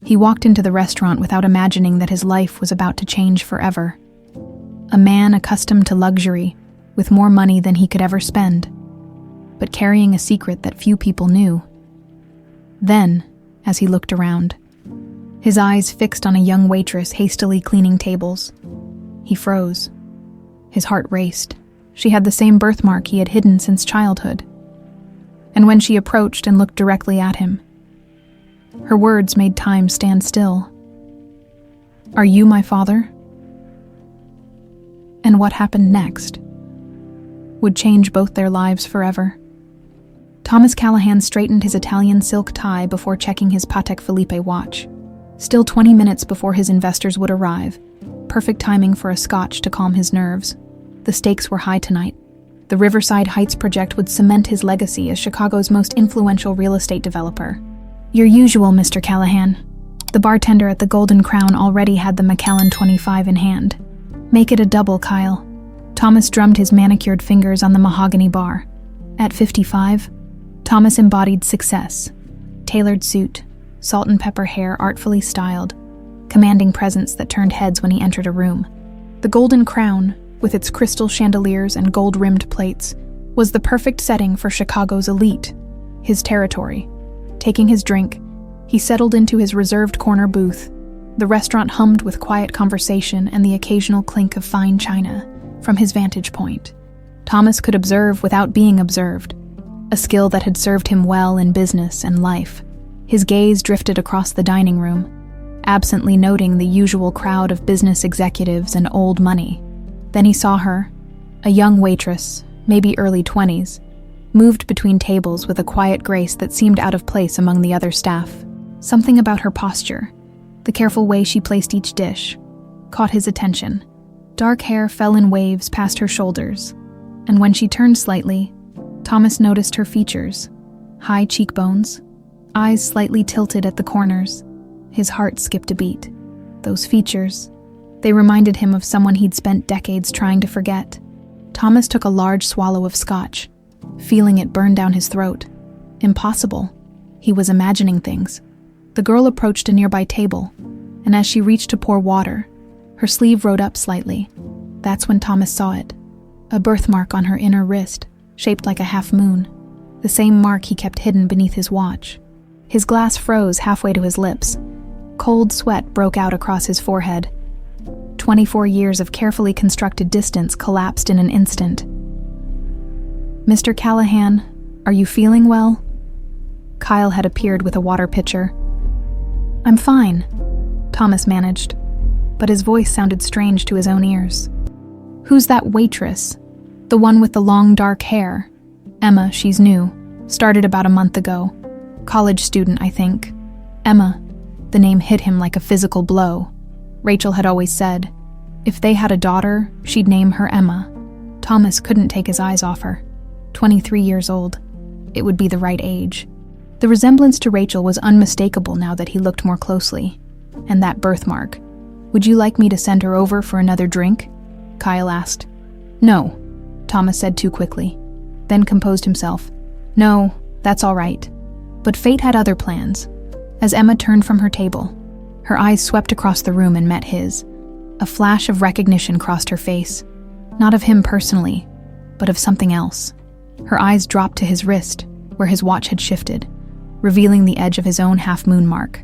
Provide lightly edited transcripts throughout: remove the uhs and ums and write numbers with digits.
He walked into the restaurant without imagining that his life was about to change forever. A man accustomed to luxury, with more money than he could ever spend, but carrying a secret that few people knew. Then, as he looked around, his eyes fixed on a young waitress hastily cleaning tables, he froze. His heart raced. She had the same birthmark he had hidden since childhood. And when she approached and looked directly at him, her words made time stand still. "Are you my father?" And what happened next would change both their lives forever. Thomas Callahan straightened his Italian silk tie before checking his Patek Philippe watch. Still 20 minutes before his investors would arrive, perfect timing for a scotch to calm his nerves. The stakes were high tonight. The Riverside Heights project would cement his legacy as Chicago's most influential real estate developer. "Your usual, Mr. Callahan." The bartender at the Golden Crown already had the Macallan 25 in hand. "Make it a double, Kyle." Thomas drummed his manicured fingers on the mahogany bar. At 55, Thomas embodied success. Tailored suit, salt and pepper hair artfully styled, commanding presence that turned heads when he entered a room. The Golden Crown, with its crystal chandeliers and gold-rimmed plates, was the perfect setting for Chicago's elite, his territory. Taking his drink, he settled into his reserved corner booth. The restaurant hummed with quiet conversation and the occasional clink of fine china from his vantage point. Thomas could observe without being observed, a skill that had served him well in business and life. His gaze drifted across the dining room, absently noting the usual crowd of business executives and old money. Then he saw her, a young waitress, maybe early 20s, moved between tables with a quiet grace that seemed out of place among the other staff. Something about her posture, the careful way she placed each dish, caught his attention. Dark hair fell in waves past her shoulders, and when she turned slightly, Thomas noticed her features: high cheekbones, eyes slightly tilted at the corners. His heart skipped a beat. Those features, they reminded him of someone he'd spent decades trying to forget. Thomas took a large swallow of scotch, feeling it burn down his throat. Impossible. He was imagining things. The girl approached a nearby table, and as she reached to pour water, her sleeve rode up slightly. That's when Thomas saw it. A birthmark on her inner wrist, shaped like a half moon, the same mark he kept hidden beneath his watch. His glass froze halfway to his lips. Cold sweat broke out across his forehead. 24 years of carefully constructed distance collapsed in an instant. "Mr. Callahan, are you feeling well?" Kyle had appeared with a water pitcher. "I'm fine," Thomas managed, but his voice sounded strange to his own ears. "Who's that waitress? The one with the long dark hair?" "Emma, she's new. Started about a month ago. College student, I think." Emma. The name hit him like a physical blow. Rachel had always said, if they had a daughter, she'd name her Emma. Thomas couldn't take his eyes off her. 23 years old. It would be the right age. The resemblance to Rachel was unmistakable now that he looked more closely. And that birthmark. "Would you like me to send her over for another drink?" Kyle asked. "No," Thomas said too quickly, then composed himself. "No, that's all right." But fate had other plans. As Emma turned from her table, her eyes swept across the room and met his. A flash of recognition crossed her face, not of him personally, but of something else. Her eyes dropped to his wrist, where his watch had shifted, revealing the edge of his own half-moon mark.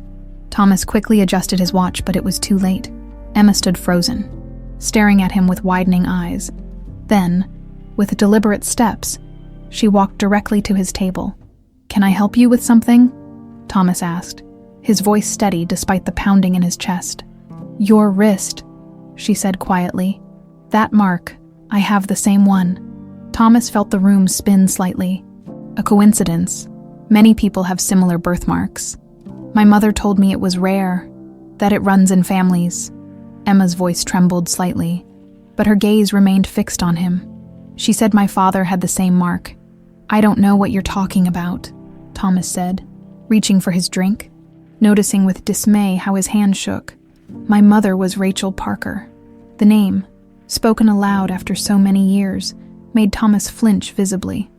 Thomas quickly adjusted his watch, but it was too late. Emma stood frozen, staring at him with widening eyes. Then, with deliberate steps, she walked directly to his table. "Can I help you with something?" Thomas asked, his voice steady despite the pounding in his chest. "Your wrist," she said quietly. "That mark, I have the same one." Thomas felt the room spin slightly. A coincidence. Many people have similar birthmarks. "My mother told me it was rare, that it runs in families." Emma's voice trembled slightly, but her gaze remained fixed on him. "She said my father had the same mark." "I don't know what you're talking about," Thomas said, reaching for his drink, noticing with dismay how his hand shook. "My mother was Rachel Parker." The name, spoken aloud after so many years, made Thomas flinch visibly.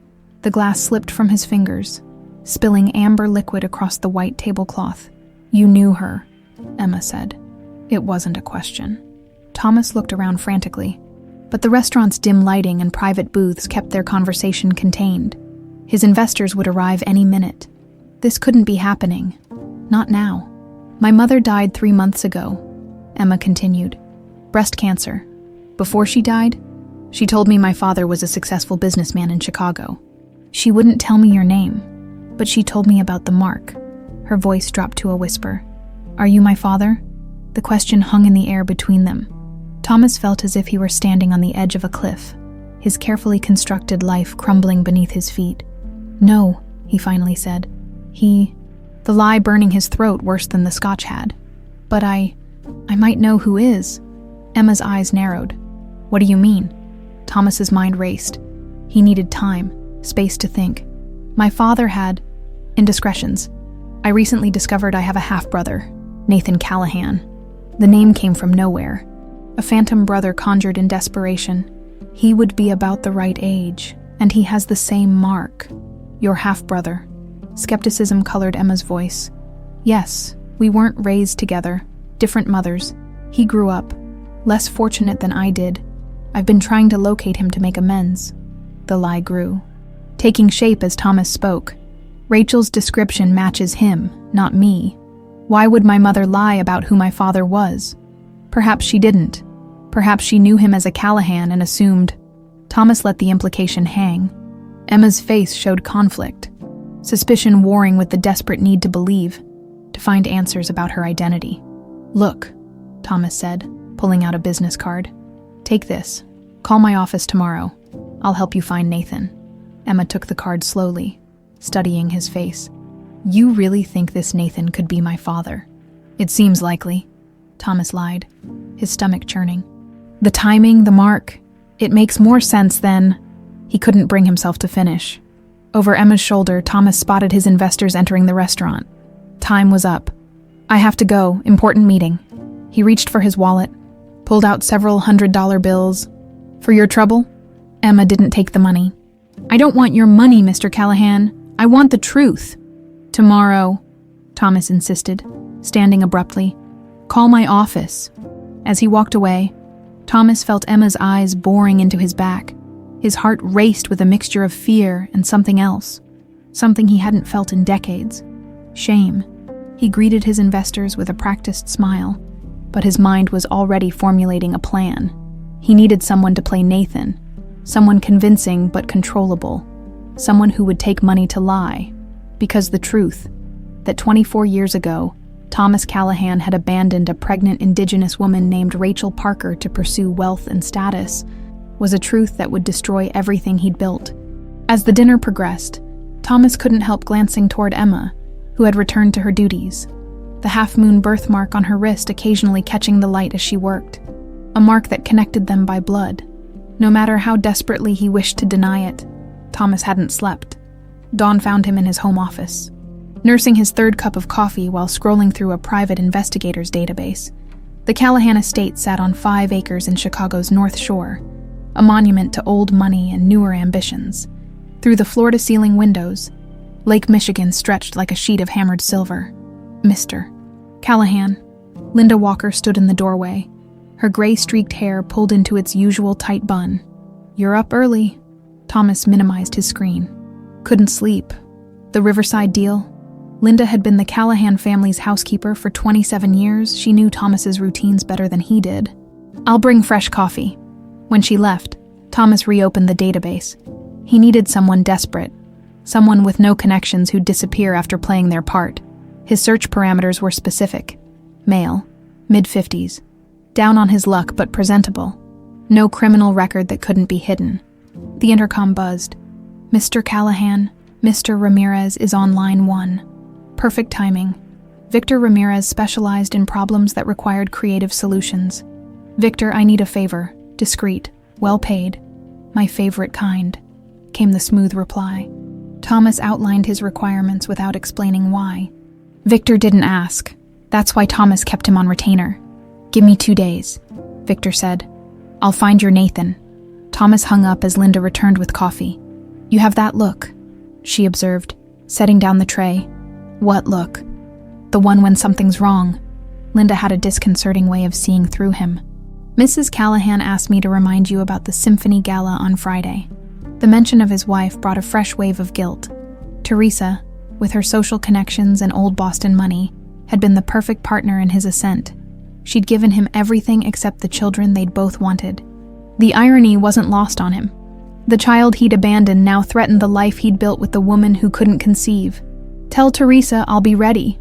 The glass slipped from his fingers, spilling amber liquid across the white tablecloth. You knew her, Emma said. It wasn't a question. Thomas looked around frantically, but the restaurant's dim lighting and private booths kept their conversation contained. His investors would arrive any minute. This couldn't be happening. Not now. My mother died 3 months ago, Emma continued. Breast cancer. Before she died, she told me my father was a successful businessman in Chicago. She wouldn't tell me your name, but she told me about the mark. Her voice dropped to a whisper. Are you my father? The question hung in the air between them. Thomas felt as if he were standing on the edge of a cliff, his carefully constructed life crumbling beneath his feet. No, he finally said. The lie burning his throat worse than the scotch had. But I might know who is. Emma's eyes narrowed. What do you mean? Thomas's mind raced. He needed time, space to think. My father had indiscretions. I recently discovered I have a half-brother, Nathan Callahan. The name came from nowhere. A phantom brother conjured in desperation. He would be about the right age, and he has the same mark. Your half-brother. Skepticism colored Emma's voice. Yes, we weren't raised together. Different mothers. He grew up. Less fortunate than I did. I've been trying to locate him to make amends. The lie grew, taking shape as Thomas spoke. Rachel's description matches him, not me. Why would my mother lie about who my father was? Perhaps she didn't. Perhaps she knew him as a Callahan and assumed. Thomas let the implication hang. Emma's face showed conflict, suspicion warring with the desperate need to believe, to find answers about her identity. Look, Thomas said, pulling out a business card. Take this. Call my office tomorrow. I'll help you find Nathan. Emma took the card slowly, studying his face. You really think this Nathan could be my father? It seems likely, Thomas lied, his stomach churning. The timing, the mark, it makes more sense than... He couldn't bring himself to finish. Over Emma's shoulder, Thomas spotted his investors entering the restaurant. Time was up. I have to go, important meeting. He reached for his wallet, pulled out several $100 bills. For your trouble? Emma didn't take the money. I don't want your money, Mr. Callahan. I want the truth. Tomorrow, Thomas insisted, standing abruptly. Call my office. As he walked away, Thomas felt Emma's eyes boring into his back. His heart raced with a mixture of fear and something else, something he hadn't felt in decades. Shame. He greeted his investors with a practiced smile, but his mind was already formulating a plan. He needed someone to play Nathan, someone convincing but controllable, someone who would take money to lie, because the truth, that 24 years ago, Thomas Callahan had abandoned a pregnant Indigenous woman named Rachel Parker to pursue wealth and status, was a truth that would destroy everything he'd built. As the dinner progressed, Thomas couldn't help glancing toward Emma, who had returned to her duties, the half-moon birthmark on her wrist occasionally catching the light as she worked, a mark that connected them by blood. No matter how desperately he wished to deny it, Thomas hadn't slept. Dawn found him in his home office, nursing his third cup of coffee while scrolling through a private investigator's database. The Callahan estate sat on 5 acres in Chicago's North Shore, a monument to old money and newer ambitions. Through the floor-to-ceiling windows, Lake Michigan stretched like a sheet of hammered silver. Mr. Callahan. Linda Walker stood in the doorway, her gray-streaked hair pulled into its usual tight bun. You're up early. Thomas minimized his screen. Couldn't sleep. The Riverside deal? Linda had been the Callahan family's housekeeper for 27 years. She knew Thomas's routines better than he did. I'll bring fresh coffee. When she left, Thomas reopened the database. He needed someone desperate, someone with no connections who'd disappear after playing their part. His search parameters were specific. Male, mid-50s, down on his luck but presentable. No criminal record that couldn't be hidden. The intercom buzzed. Mr. Callahan, Mr. Ramirez is on line 1. Perfect timing. Victor Ramirez specialized in problems that required creative solutions. Victor, I need a favor. Discreet, well paid. My favorite kind, came the smooth reply. Thomas outlined his requirements without explaining why. Victor didn't ask. That's why Thomas kept him on retainer. Give me 2 days, Victor said. I'll find your Nathan. Thomas hung up as Linda returned with coffee. You have that look, she observed, setting down the tray. What look? the one when something's wrong. Linda had a disconcerting way of seeing through him. Mrs. Callahan asked me to remind you about the symphony gala on Friday. The mention of his wife brought a fresh wave of guilt. Teresa, with her social connections and old Boston money, had been the perfect partner in his ascent. She'd given him everything except the children they'd both wanted. The irony wasn't lost on him. The child he'd abandoned now threatened the life he'd built with the woman who couldn't conceive. "Tell Teresa I'll be ready."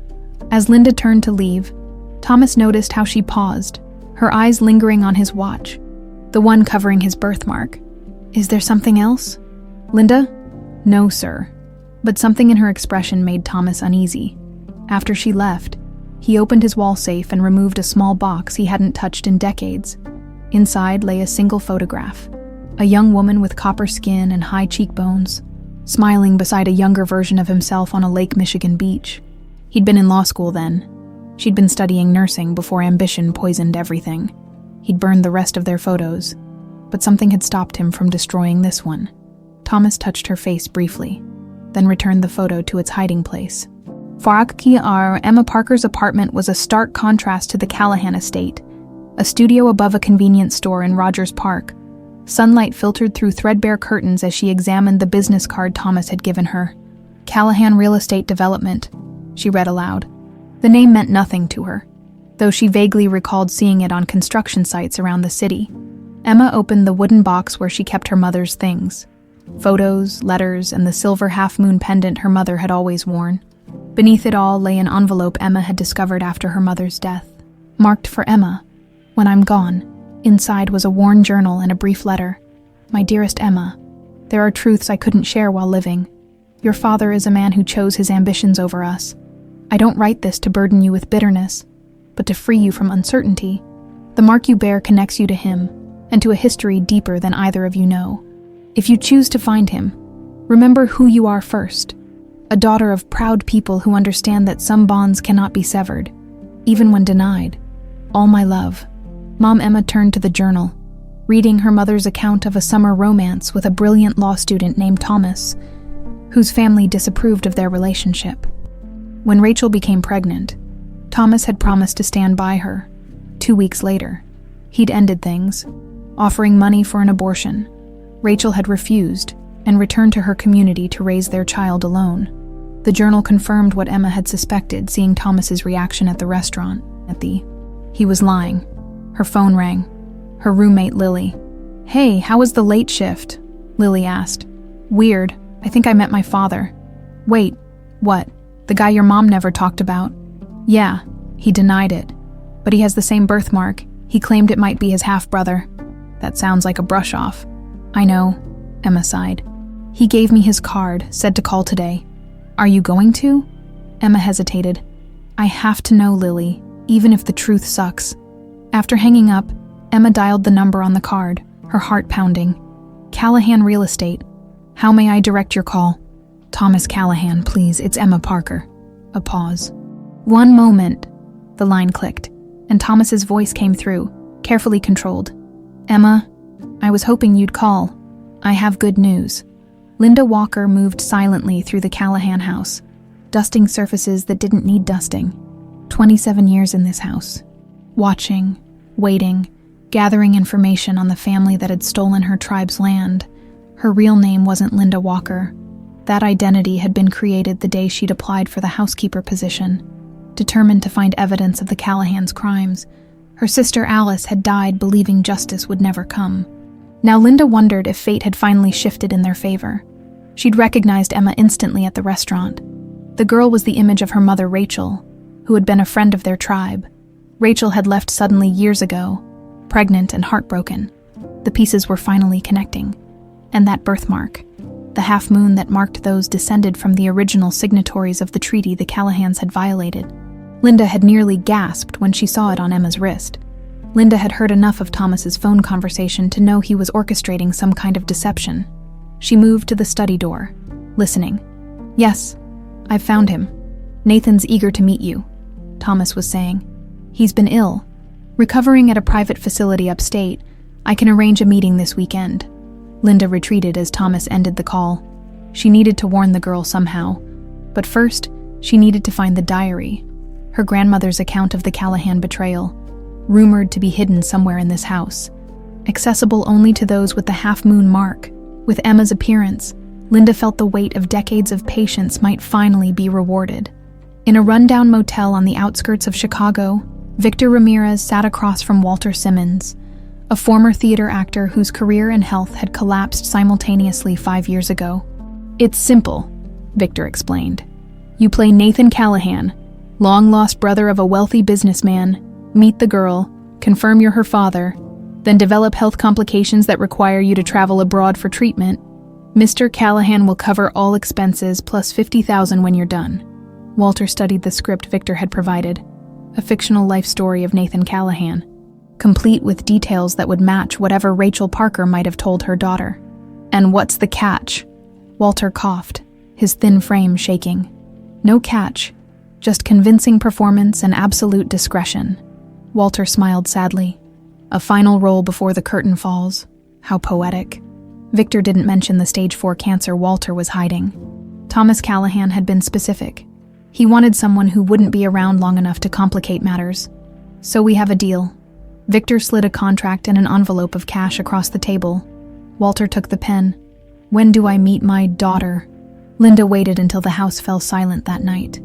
As Linda turned to leave, Thomas noticed how she paused, her eyes lingering on his watch, the one covering his birthmark. "Is there something else?" "Linda?" "No, sir." But something in her expression made Thomas uneasy. After she left, he opened his wall safe and removed a small box he hadn't touched in decades. Inside lay a single photograph, a young woman with copper skin and high cheekbones, smiling beside a younger version of himself on a Lake Michigan beach. He'd been in law school then. She'd been studying nursing before ambition poisoned everything. He'd burned the rest of their photos, but something had stopped him from destroying this one. Thomas touched her face briefly, then returned the photo to its hiding place. Emma Parker's apartment was a stark contrast to the Callahan estate, a studio above a convenience store in Rogers Park. Sunlight filtered through threadbare curtains as she examined the business card Thomas had given her. Callahan Real Estate Development, she read aloud. The name meant nothing to her, though she vaguely recalled seeing it on construction sites around the city. Emma opened the wooden box where she kept her mother's things. Photos, letters, and the silver half-moon pendant her mother had always worn. Beneath it all lay an envelope Emma had discovered after her mother's death. Marked for Emma, "When I'm gone." Inside was a worn journal and a brief letter. "My dearest Emma, there are truths I couldn't share while living. Your father is a man who chose his ambitions over us. I don't write this to burden you with bitterness, but to free you from uncertainty. The mark you bear connects you to him, and to a history deeper than either of you know. If you choose to find him, remember who you are first. A daughter of proud people who understand that some bonds cannot be severed, even when denied. All my love." Mom Emma turned to the journal, reading her mother's account of a summer romance with a brilliant law student named Thomas, whose family disapproved of their relationship. When Rachel became pregnant, Thomas had promised to stand by her. 2 weeks later, he'd ended things, offering money for an abortion. Rachel had refused and returned to her community to raise their child alone. The journal confirmed what Emma had suspected, seeing Thomas's reaction at the restaurant. He was lying. Her phone rang. Her roommate, Lily. "Hey, how was the late shift?" Lily asked. "Weird. I think I met my father." "Wait, what? The guy your mom never talked about?" "Yeah, he denied it. But he has the same birthmark. He claimed it might be his half-brother." "That sounds like a brush-off." "I know," Emma sighed. "He gave me his card, said to call today." "Are you going to?" Emma hesitated. "I have to know, Lily, even if the truth sucks." After hanging up, Emma dialed the number on the card, her heart pounding. "Callahan Real Estate. How may I direct your call?" "Thomas Callahan, please, it's Emma Parker." A pause. "One moment." The line clicked, and Thomas's voice came through, carefully controlled. "Emma, I was hoping you'd call. I have good news." Linda Walker moved silently through the Callahan house, dusting surfaces that didn't need dusting. 27 years in this house. Watching, waiting, gathering information on the family that had stolen her tribe's land. Her real name wasn't Linda Walker. That identity had been created the day she'd applied for the housekeeper position. Determined to find evidence of the Callahans' crimes, her sister Alice had died believing justice would never come. Now Linda wondered if fate had finally shifted in their favor. She'd recognized Emma instantly at the restaurant. The girl was the image of her mother Rachel, who had been a friend of their tribe. Rachel had left suddenly years ago, pregnant and heartbroken. The pieces were finally connecting. And that birthmark, the half-moon that marked those descended from the original signatories of the treaty the Callahans had violated. Linda had nearly gasped when she saw it on Emma's wrist. Linda had heard enough of Thomas's phone conversation to know he was orchestrating some kind of deception. She moved to the study door, listening. "Yes, I've found him. Nathan's eager to meet you," Thomas was saying. "He's been ill, recovering at a private facility upstate. I can arrange a meeting this weekend." Linda retreated as Thomas ended the call. She needed to warn the girl somehow, but first, she needed to find the diary. her grandmother's account of the Callahan betrayal, rumored to be hidden somewhere in this house, accessible only to those with the half-moon mark. With Emma's appearance, Linda felt the weight of decades of patience might finally be rewarded. In a rundown motel on the outskirts of Chicago, Victor Ramirez sat across from Walter Simmons, a former theater actor whose career and health had collapsed simultaneously 5 years ago. "It's simple," Victor explained. "You play Nathan Callahan, long-lost brother of a wealthy businessman, meet the girl, confirm you're her father, then develop health complications that require you to travel abroad for treatment. Mr. Callahan will cover all expenses plus $50,000 when you're done." Walter studied the script Victor had provided, a fictional life story of Nathan Callahan, complete with details that would match whatever Rachel Parker might have told her daughter. "And what's the catch?" Walter coughed, his thin frame shaking. "No catch, just convincing performance and absolute discretion." Walter smiled sadly. "A final role before the curtain falls. How poetic." Victor didn't mention the stage 4 cancer Walter was hiding. Thomas Callahan had been specific. He wanted someone who wouldn't be around long enough to complicate matters. "So we have a deal." Victor slid a contract and an envelope of cash across the table. Walter took the pen. "When do I meet my daughter?" Linda waited until the house fell silent that night.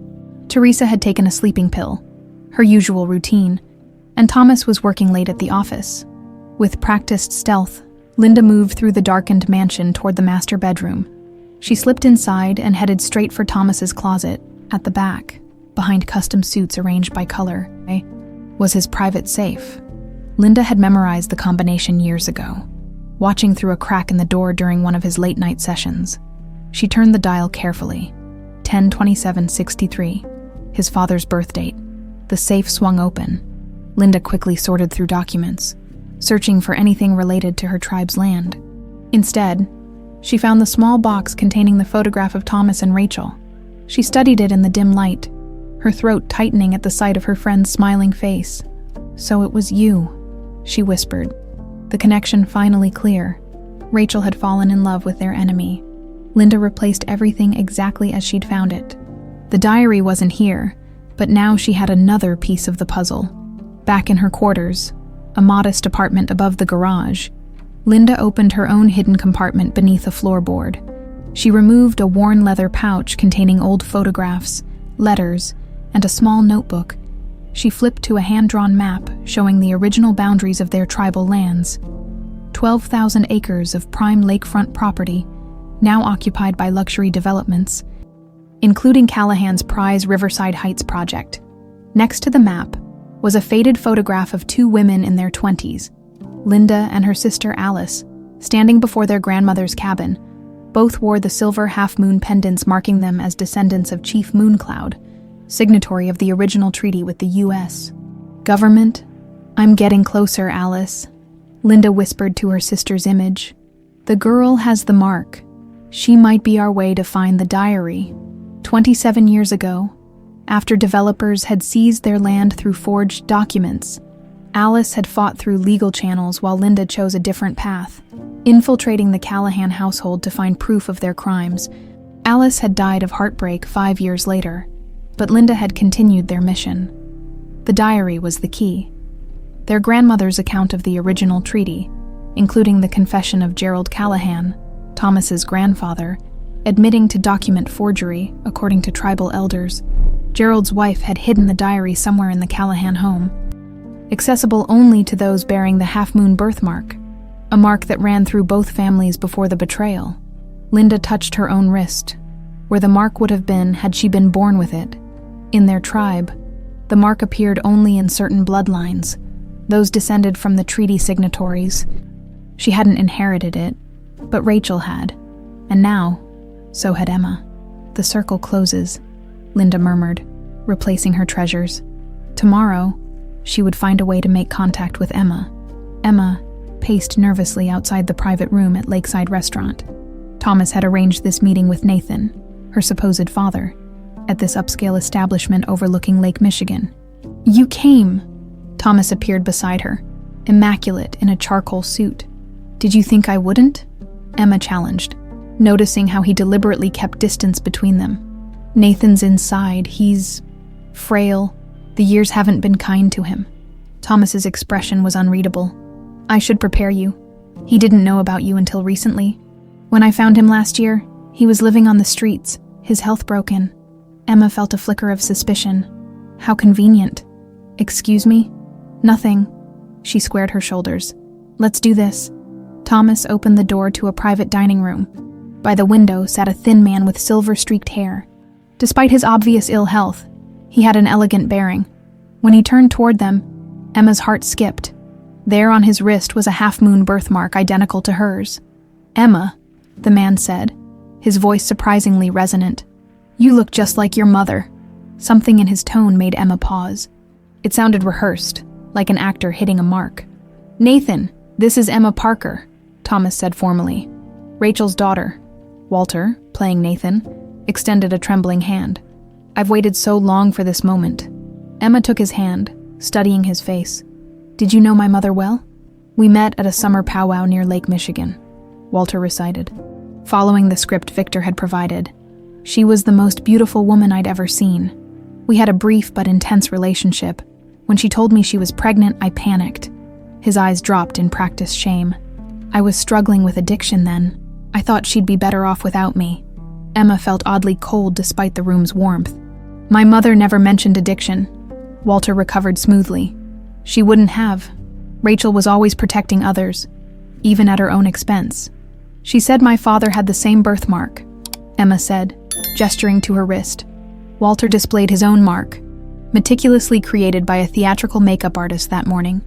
Teresa had taken a sleeping pill, her usual routine, and Thomas was working late at the office. With practiced stealth, Linda moved through the darkened mansion toward the master bedroom. She slipped inside and headed straight for Thomas's closet, at the back, behind custom suits arranged by color. Was his private safe. Linda had memorized the combination years ago, watching through a crack in the door during one of his late-night sessions. She turned the dial carefully. 10/27/63, his father's birth date. The safe swung open. Linda quickly sorted through documents, searching for anything related to her tribe's land. Instead, she found the small box containing the photograph of Thomas and Rachel. She studied it in the dim light, her throat tightening at the sight of her friend's smiling face. "So it was you," she whispered, the connection finally clear. Rachel had fallen in love with their enemy. Linda replaced everything exactly as she'd found it. The diary wasn't here, but now she had another piece of the puzzle. Back in her quarters, a modest apartment above the garage, Linda opened her own hidden compartment beneath a floorboard. She removed a worn leather pouch containing old photographs, letters, and a small notebook. She flipped to a hand-drawn map showing the original boundaries of their tribal lands. 12,000 acres of prime lakefront property, now occupied by luxury developments, including Callahan's prize Riverside Heights project. Next to the map was a faded photograph of 2 women in their 20s, Linda and her sister Alice, standing before their grandmother's cabin. Both wore the silver half-moon pendants marking them as descendants of Chief Mooncloud, signatory of the original treaty with the U.S. government. "I'm getting closer, Alice," Linda whispered to her sister's image. "The girl has the mark. She might be our way to find the diary." 27 years ago, after developers had seized their land through forged documents, Alice had fought through legal channels while Linda chose a different path, infiltrating the Callahan household to find proof of their crimes. Alice had died of heartbreak 5 years later, but Linda had continued their mission. The diary was the key. Their grandmother's account of the original treaty, including the confession of Gerald Callahan, Thomas's grandfather, admitting to document forgery, according to tribal elders. Gerald's wife had hidden the diary somewhere in the Callahan home, accessible only to those bearing the half-moon birthmark, a mark that ran through both families before the betrayal. Linda touched her own wrist, where the mark would have been had she been born with it. In their tribe, the mark appeared only in certain bloodlines, those descended from the treaty signatories. She hadn't inherited it, but Rachel had, and now, so had Emma. "The circle closes," Linda murmured, replacing her treasures. Tomorrow, she would find a way to make contact with Emma. Emma paced nervously outside the private room at Lakeside Restaurant. Thomas had arranged this meeting with Nathan, her supposed father, at this upscale establishment overlooking Lake Michigan. "You came." Thomas appeared beside her, immaculate in a charcoal suit. "Did you think I wouldn't?" Emma challenged, noticing how he deliberately kept distance between them. "Nathan's inside. He's frail, The years haven't been kind to him. Thomas's expression was unreadable. I should prepare you. He didn't know about you until recently. When I found him last year, he was living on the streets, his health broken. Emma felt a flicker of suspicion. How convenient. Excuse me? Nothing. She squared her shoulders. Let's do this. Thomas opened the door to a private dining room. By the window sat a thin man with silver-streaked hair. Despite his obvious ill health, he had an elegant bearing. When he turned toward them, Emma's heart skipped. There on his wrist was a half-moon birthmark identical to hers. Emma, the man said, his voice surprisingly resonant. You look just like your mother. Something in his tone made Emma pause. It sounded rehearsed, like an actor hitting a mark. Nathan, this is Emma Parker, Thomas said formally. Rachel's daughter. Walter, playing Nathan, extended a trembling hand. I've waited so long for this moment. Emma took his hand, studying his face. Did you know my mother well? We met at a summer powwow near Lake Michigan, Walter recited, following the script Victor had provided. She was the most beautiful woman I'd ever seen. We had a brief but intense relationship. When she told me she was pregnant, I panicked. His eyes dropped in practiced shame. I was struggling with addiction then. I thought she'd be better off without me. Emma felt oddly cold despite the room's warmth. My mother never mentioned addiction. Walter recovered smoothly. She wouldn't have. Rachel was always protecting others, even at her own expense. She said my father had the same birthmark, Emma said, gesturing to her wrist. Walter displayed his own mark, meticulously created by a theatrical makeup artist that morning.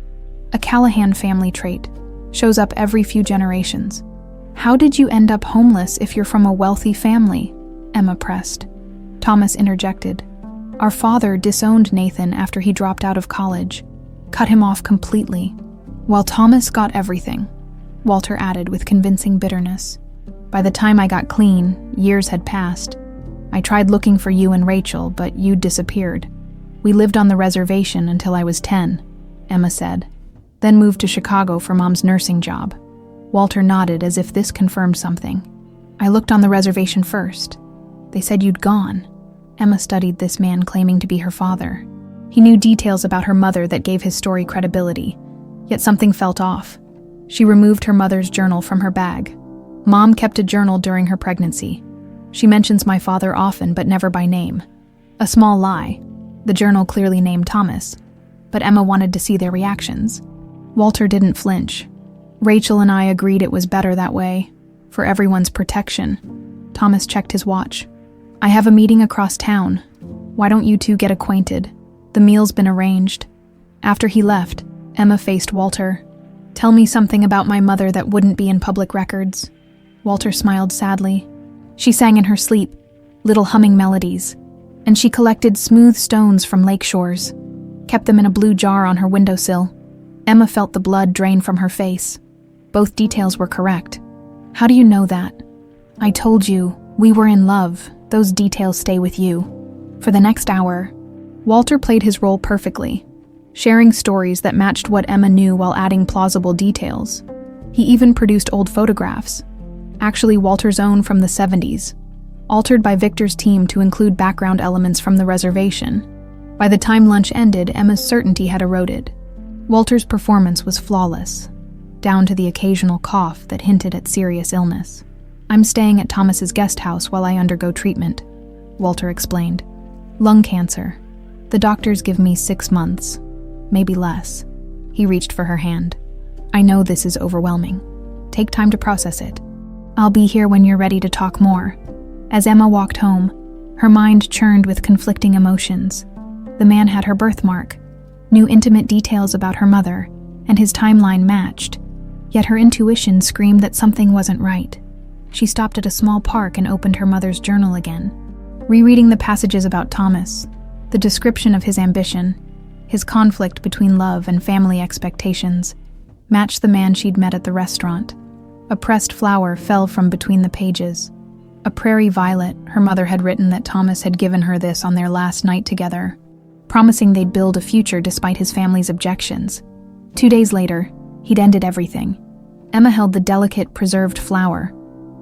A Callahan family trait. Shows up every few generations. How did you end up homeless if you're from a wealthy family? Emma pressed. Thomas interjected. Our father disowned Nathan after he dropped out of college, cut him off completely, while Thomas got everything, Walter added with convincing bitterness. By the time I got clean, years had passed. I tried looking for you and Rachel, but you disappeared. We lived on the reservation until I was 10, Emma said, then moved to Chicago for Mom's nursing job. Walter nodded as if this confirmed something. I looked on the reservation first. They said you'd gone. Emma studied this man claiming to be her father. He knew details about her mother that gave his story credibility, yet something felt off. She removed her mother's journal from her bag. Mom kept a journal during her pregnancy. She mentions my father often, but never by name. A small lie. The journal clearly named Thomas, but Emma wanted to see their reactions. Walter didn't flinch. Rachel and I agreed it was better that way, for everyone's protection. Thomas checked his watch. I have a meeting across town. Why don't you two get acquainted? The meal's been arranged. After he left, Emma faced Walter. Tell me something about my mother that wouldn't be in public records. Walter smiled sadly. She sang in her sleep, little humming melodies, and she collected smooth stones from lake shores, kept them in a blue jar on her windowsill. Emma felt the blood drain from her face. Both details were correct. How do you know that? I told you, we were in love. Those details stay with you. For the next hour, Walter played his role perfectly, sharing stories that matched what Emma knew while adding plausible details. He even produced old photographs, actually Walter's own from the 70s, altered by Victor's team to include background elements from the reservation. By the time lunch ended, Emma's certainty had eroded. Walter's performance was flawless, down to the occasional cough that hinted at serious illness. I'm staying at Thomas's guest house while I undergo treatment, Walter explained. Lung cancer. The doctors give me 6 months, maybe less. He reached for her hand. I know this is overwhelming. Take time to process it. I'll be here when you're ready to talk more. As Emma walked home, her mind churned with conflicting emotions. The man had her birthmark, knew intimate details about her mother, and his timeline matched. Yet her intuition screamed that something wasn't right. She stopped at a small park and opened her mother's journal again, rereading the passages about Thomas, the description of his ambition, his conflict between love and family expectations, matched the man she'd met at the restaurant. A pressed flower fell from between the pages. A prairie violet, her mother had written that Thomas had given her this on their last night together, promising they'd build a future despite his family's objections. 2 days later, he'd ended everything. Emma held the delicate, preserved flower.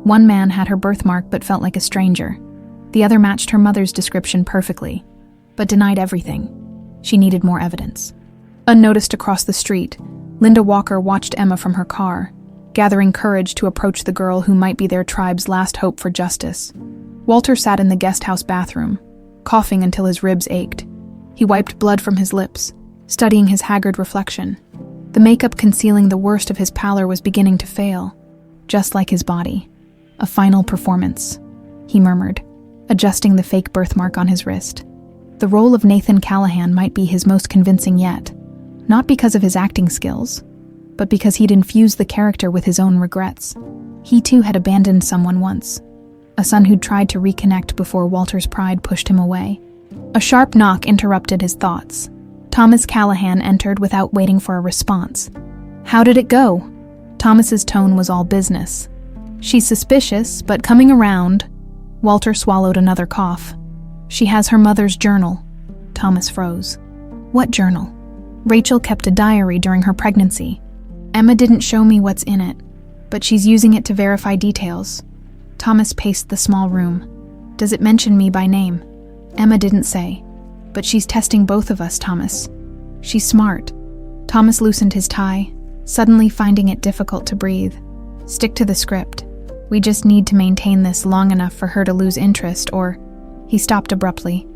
One man had her birthmark but felt like a stranger. The other matched her mother's description perfectly, but denied everything. She needed more evidence. Unnoticed across the street, Linda Walker watched Emma from her car, gathering courage to approach the girl who might be their tribe's last hope for justice. Walter sat in the guest house bathroom, coughing until his ribs ached. He wiped blood from his lips, studying his haggard reflection. The makeup concealing the worst of his pallor was beginning to fail, just like his body. A final performance, he murmured, adjusting the fake birthmark on his wrist. The role of Nathan Callahan might be his most convincing yet, not because of his acting skills, but because he'd infused the character with his own regrets. He too had abandoned someone once, a son who'd tried to reconnect before Walter's pride pushed him away. A sharp knock interrupted his thoughts. Thomas Callahan entered without waiting for a response. "How did it go?" Thomas's tone was all business. "She's suspicious, but coming around." Walter swallowed another cough. "She has her mother's journal." Thomas froze. "What journal?" "Rachel kept a diary during her pregnancy. Emma didn't show me what's in it, but she's using it to verify details." Thomas paced the small room. "Does it mention me by name?" "Emma didn't say. But she's testing both of us, Thomas. She's smart." Thomas loosened his tie, suddenly finding it difficult to breathe. "Stick to the script. We just need to maintain this long enough for her to lose interest, or..." He stopped abruptly.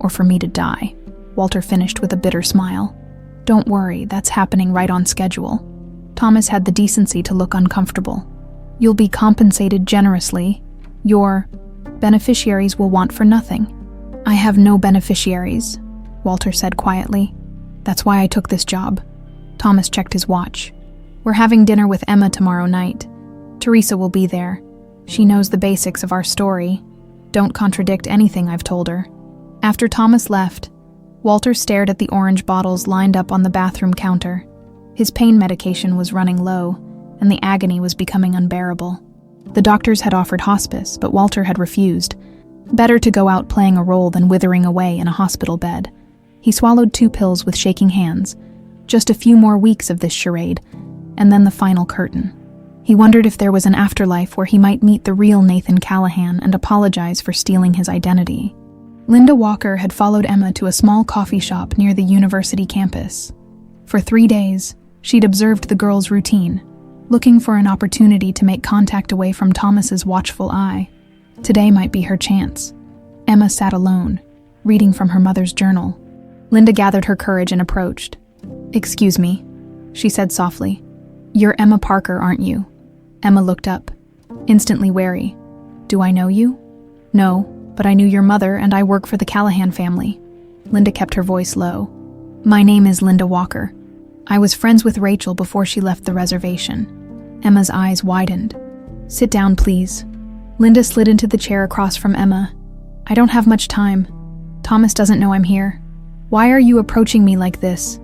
"Or for me to die," Walter finished with a bitter smile. "Don't worry, that's happening right on schedule." Thomas had the decency to look uncomfortable. "You'll be compensated generously. Your beneficiaries will want for nothing." "I have no beneficiaries," Walter said quietly. "That's why I took this job." Thomas checked his watch. "We're having dinner with Emma tomorrow night. Teresa will be there. She knows the basics of our story. Don't contradict anything I've told her." After Thomas left, Walter stared at the orange bottles lined up on the bathroom counter. His pain medication was running low, and the agony was becoming unbearable. The doctors had offered hospice, but Walter had refused. Better to go out playing a role than withering away in a hospital bed. He swallowed 2 pills with shaking hands. Just a few more weeks of this charade, and then the final curtain. He wondered if there was an afterlife where he might meet the real Nathan Callahan and apologize for stealing his identity. Linda Walker had followed Emma to a small coffee shop near the university campus. For 3 days, she'd observed the girl's routine, looking for an opportunity to make contact away from Thomas's watchful eye. Today might be her chance. Emma sat alone, reading from her mother's journal. Linda gathered her courage and approached. "Excuse me," she said softly. "You're Emma Parker, aren't you?" Emma looked up, instantly wary. "Do I know you?" "No, but I knew your mother and I work for the Callahan family." Linda kept her voice low. "My name is Linda Walker. I was friends with Rachel before she left the reservation." Emma's eyes widened. "Sit down, please." Linda slid into the chair across from Emma. "I don't have much time. Thomas doesn't know I'm here." "Why are you approaching me like this?"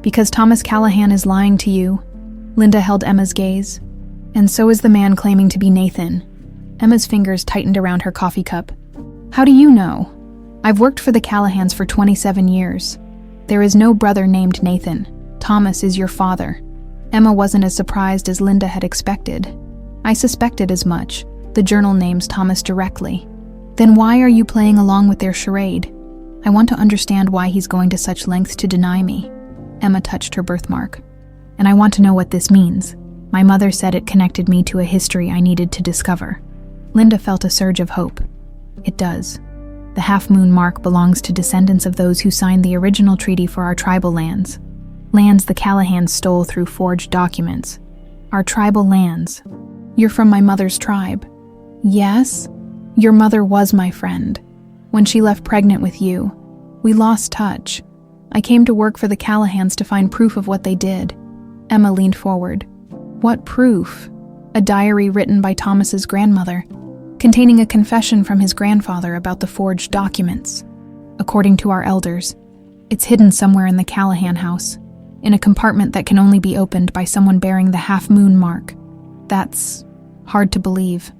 "Because Thomas Callahan is lying to you." Linda held Emma's gaze. "And so is the man claiming to be Nathan." Emma's fingers tightened around her coffee cup. "How do you know?" "I've worked for the Callahans for 27 years. There is no brother named Nathan. Thomas is your father." Emma wasn't as surprised as Linda had expected. "I suspected as much. The journal names Thomas directly." "Then why are you playing along with their charade?" "I want to understand why he's going to such lengths to deny me." Emma touched her birthmark. "And I want to know what this means. My mother said it connected me to a history I needed to discover." Linda felt a surge of hope. "It does. The half-moon mark belongs to descendants of those who signed the original treaty for our tribal lands. Lands the Callahans stole through forged documents. Our tribal lands. You're from my mother's tribe." "Yes? Your mother was my friend. When she left pregnant with you, we lost touch. I came to work for the Callahans to find proof of what they did." Emma leaned forward. "What proof?" "A diary written by Thomas's grandmother, containing a confession from his grandfather about the forged documents. According to our elders, it's hidden somewhere in the Callahan house, in a compartment that can only be opened by someone bearing the half-moon mark. That's hard to believe.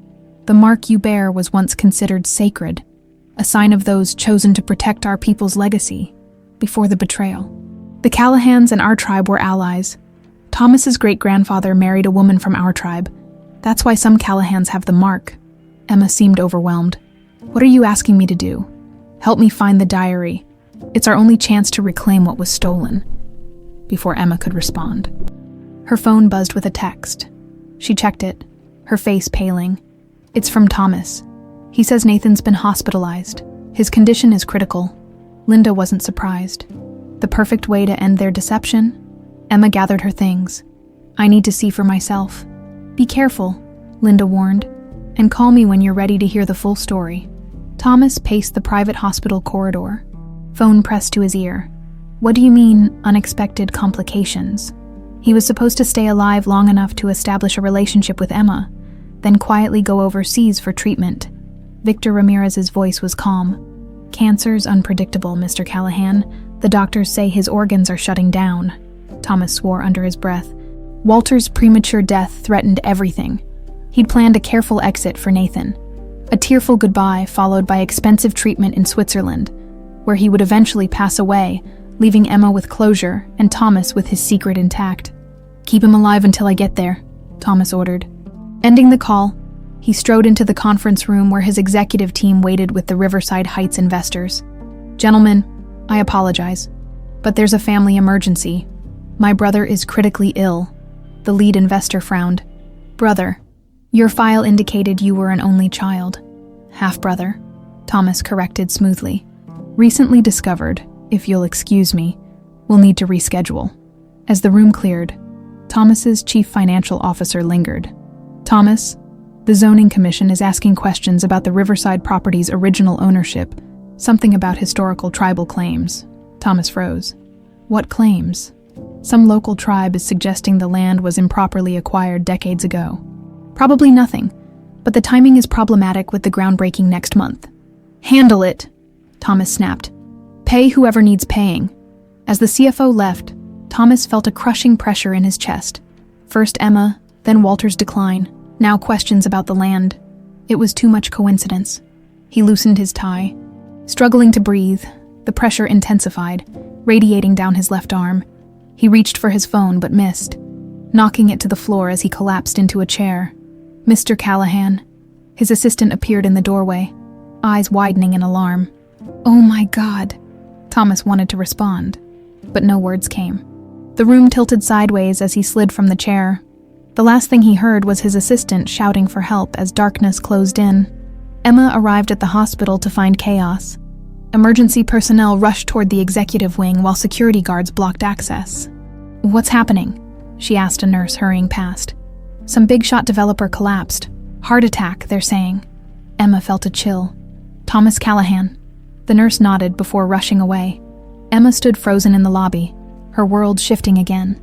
The mark you bear was once considered sacred, a sign of those chosen to protect our people's legacy before the betrayal. The Callahans and our tribe were allies. Thomas's great-grandfather married a woman from our tribe. That's why some Callahans have the mark." Emma seemed overwhelmed. "What are you asking me to do?" "Help me find the diary. It's our only chance to reclaim what was stolen. Before Emma could respond, her phone buzzed with a text. She checked it, her face paling. It's from Thomas. He says Nathan's been hospitalized. His condition is critical. Linda wasn't surprised. The perfect way to end their deception? Emma gathered her things. I need to see for myself. Be careful, Linda warned, and call me when you're ready to hear the full story. Thomas paced the private hospital corridor, phone pressed to his ear. What do you mean, unexpected complications? He was supposed to stay alive long enough to establish a relationship with Emma, then quietly go overseas for treatment. Victor Ramirez's voice was calm. Cancer's unpredictable, Mr. Callahan. The doctors say his organs are shutting down. Thomas swore under his breath. Walter's premature death threatened everything. He'd planned a careful exit for Nathan. A tearful goodbye followed by expensive treatment in Switzerland, where he would eventually pass away, leaving Emma with closure and Thomas with his secret intact. Keep him alive until I get there, Thomas ordered. Ending the call, he strode into the conference room where his executive team waited with the Riverside Heights investors. Gentlemen, I apologize, but there's a family emergency. My brother is critically ill. The lead investor frowned. Brother, your file indicated you were an only child. Half-brother, Thomas corrected smoothly. Recently discovered, if you'll excuse me, we'll need to reschedule. As the room cleared, Thomas's chief financial officer lingered. Thomas, the zoning commission is asking questions about the Riverside property's original ownership, something about historical tribal claims. Thomas froze. What claims? Some local tribe is suggesting the land was improperly acquired decades ago. Probably nothing, but the timing is problematic with the groundbreaking next month. Handle it, Thomas snapped. Pay whoever needs paying. As the CFO left, Thomas felt a crushing pressure in his chest. First Emma, then Walter's decline, now questions about the land. It was too much coincidence. He loosened his tie. Struggling to breathe, the pressure intensified, radiating down his left arm. He reached for his phone but missed, knocking it to the floor as he collapsed into a chair. Mr. Callahan. His assistant appeared in the doorway, eyes widening in alarm. Oh my God. Thomas wanted to respond, but no words came. The room tilted sideways as he slid from the chair. The last thing he heard was his assistant shouting for help as darkness closed in. Emma arrived at the hospital to find chaos. Emergency personnel rushed toward the executive wing while security guards blocked access. What's happening? She asked a nurse hurrying past. Some big-shot developer collapsed. Heart attack, they're saying. Emma felt a chill. Thomas Callahan. The nurse nodded before rushing away. Emma stood frozen in the lobby, her world shifting again.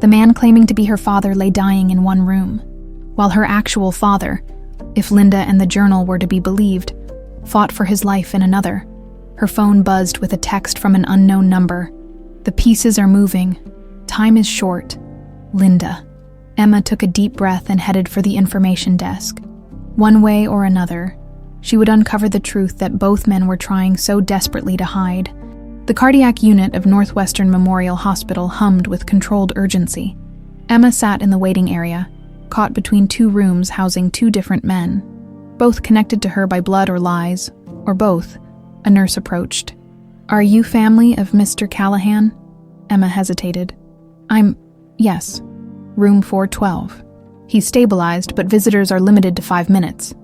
The man claiming to be her father lay dying in one room, while her actual father, if Linda and the journal were to be believed, fought for his life in another. Her phone buzzed with a text from an unknown number. The pieces are moving. Time is short. Linda. Emma took a deep breath and headed for the information desk. One way or another, she would uncover the truth that both men were trying so desperately to hide. The cardiac unit of Northwestern Memorial Hospital hummed with controlled urgency. Emma sat in the waiting area, caught between two rooms housing two different men, both connected to her by blood or lies, or both. A nurse approached. Are you family of Mr. Callahan? Emma hesitated. Yes. Room 412. He's stabilized, but visitors are limited to 5 minutes.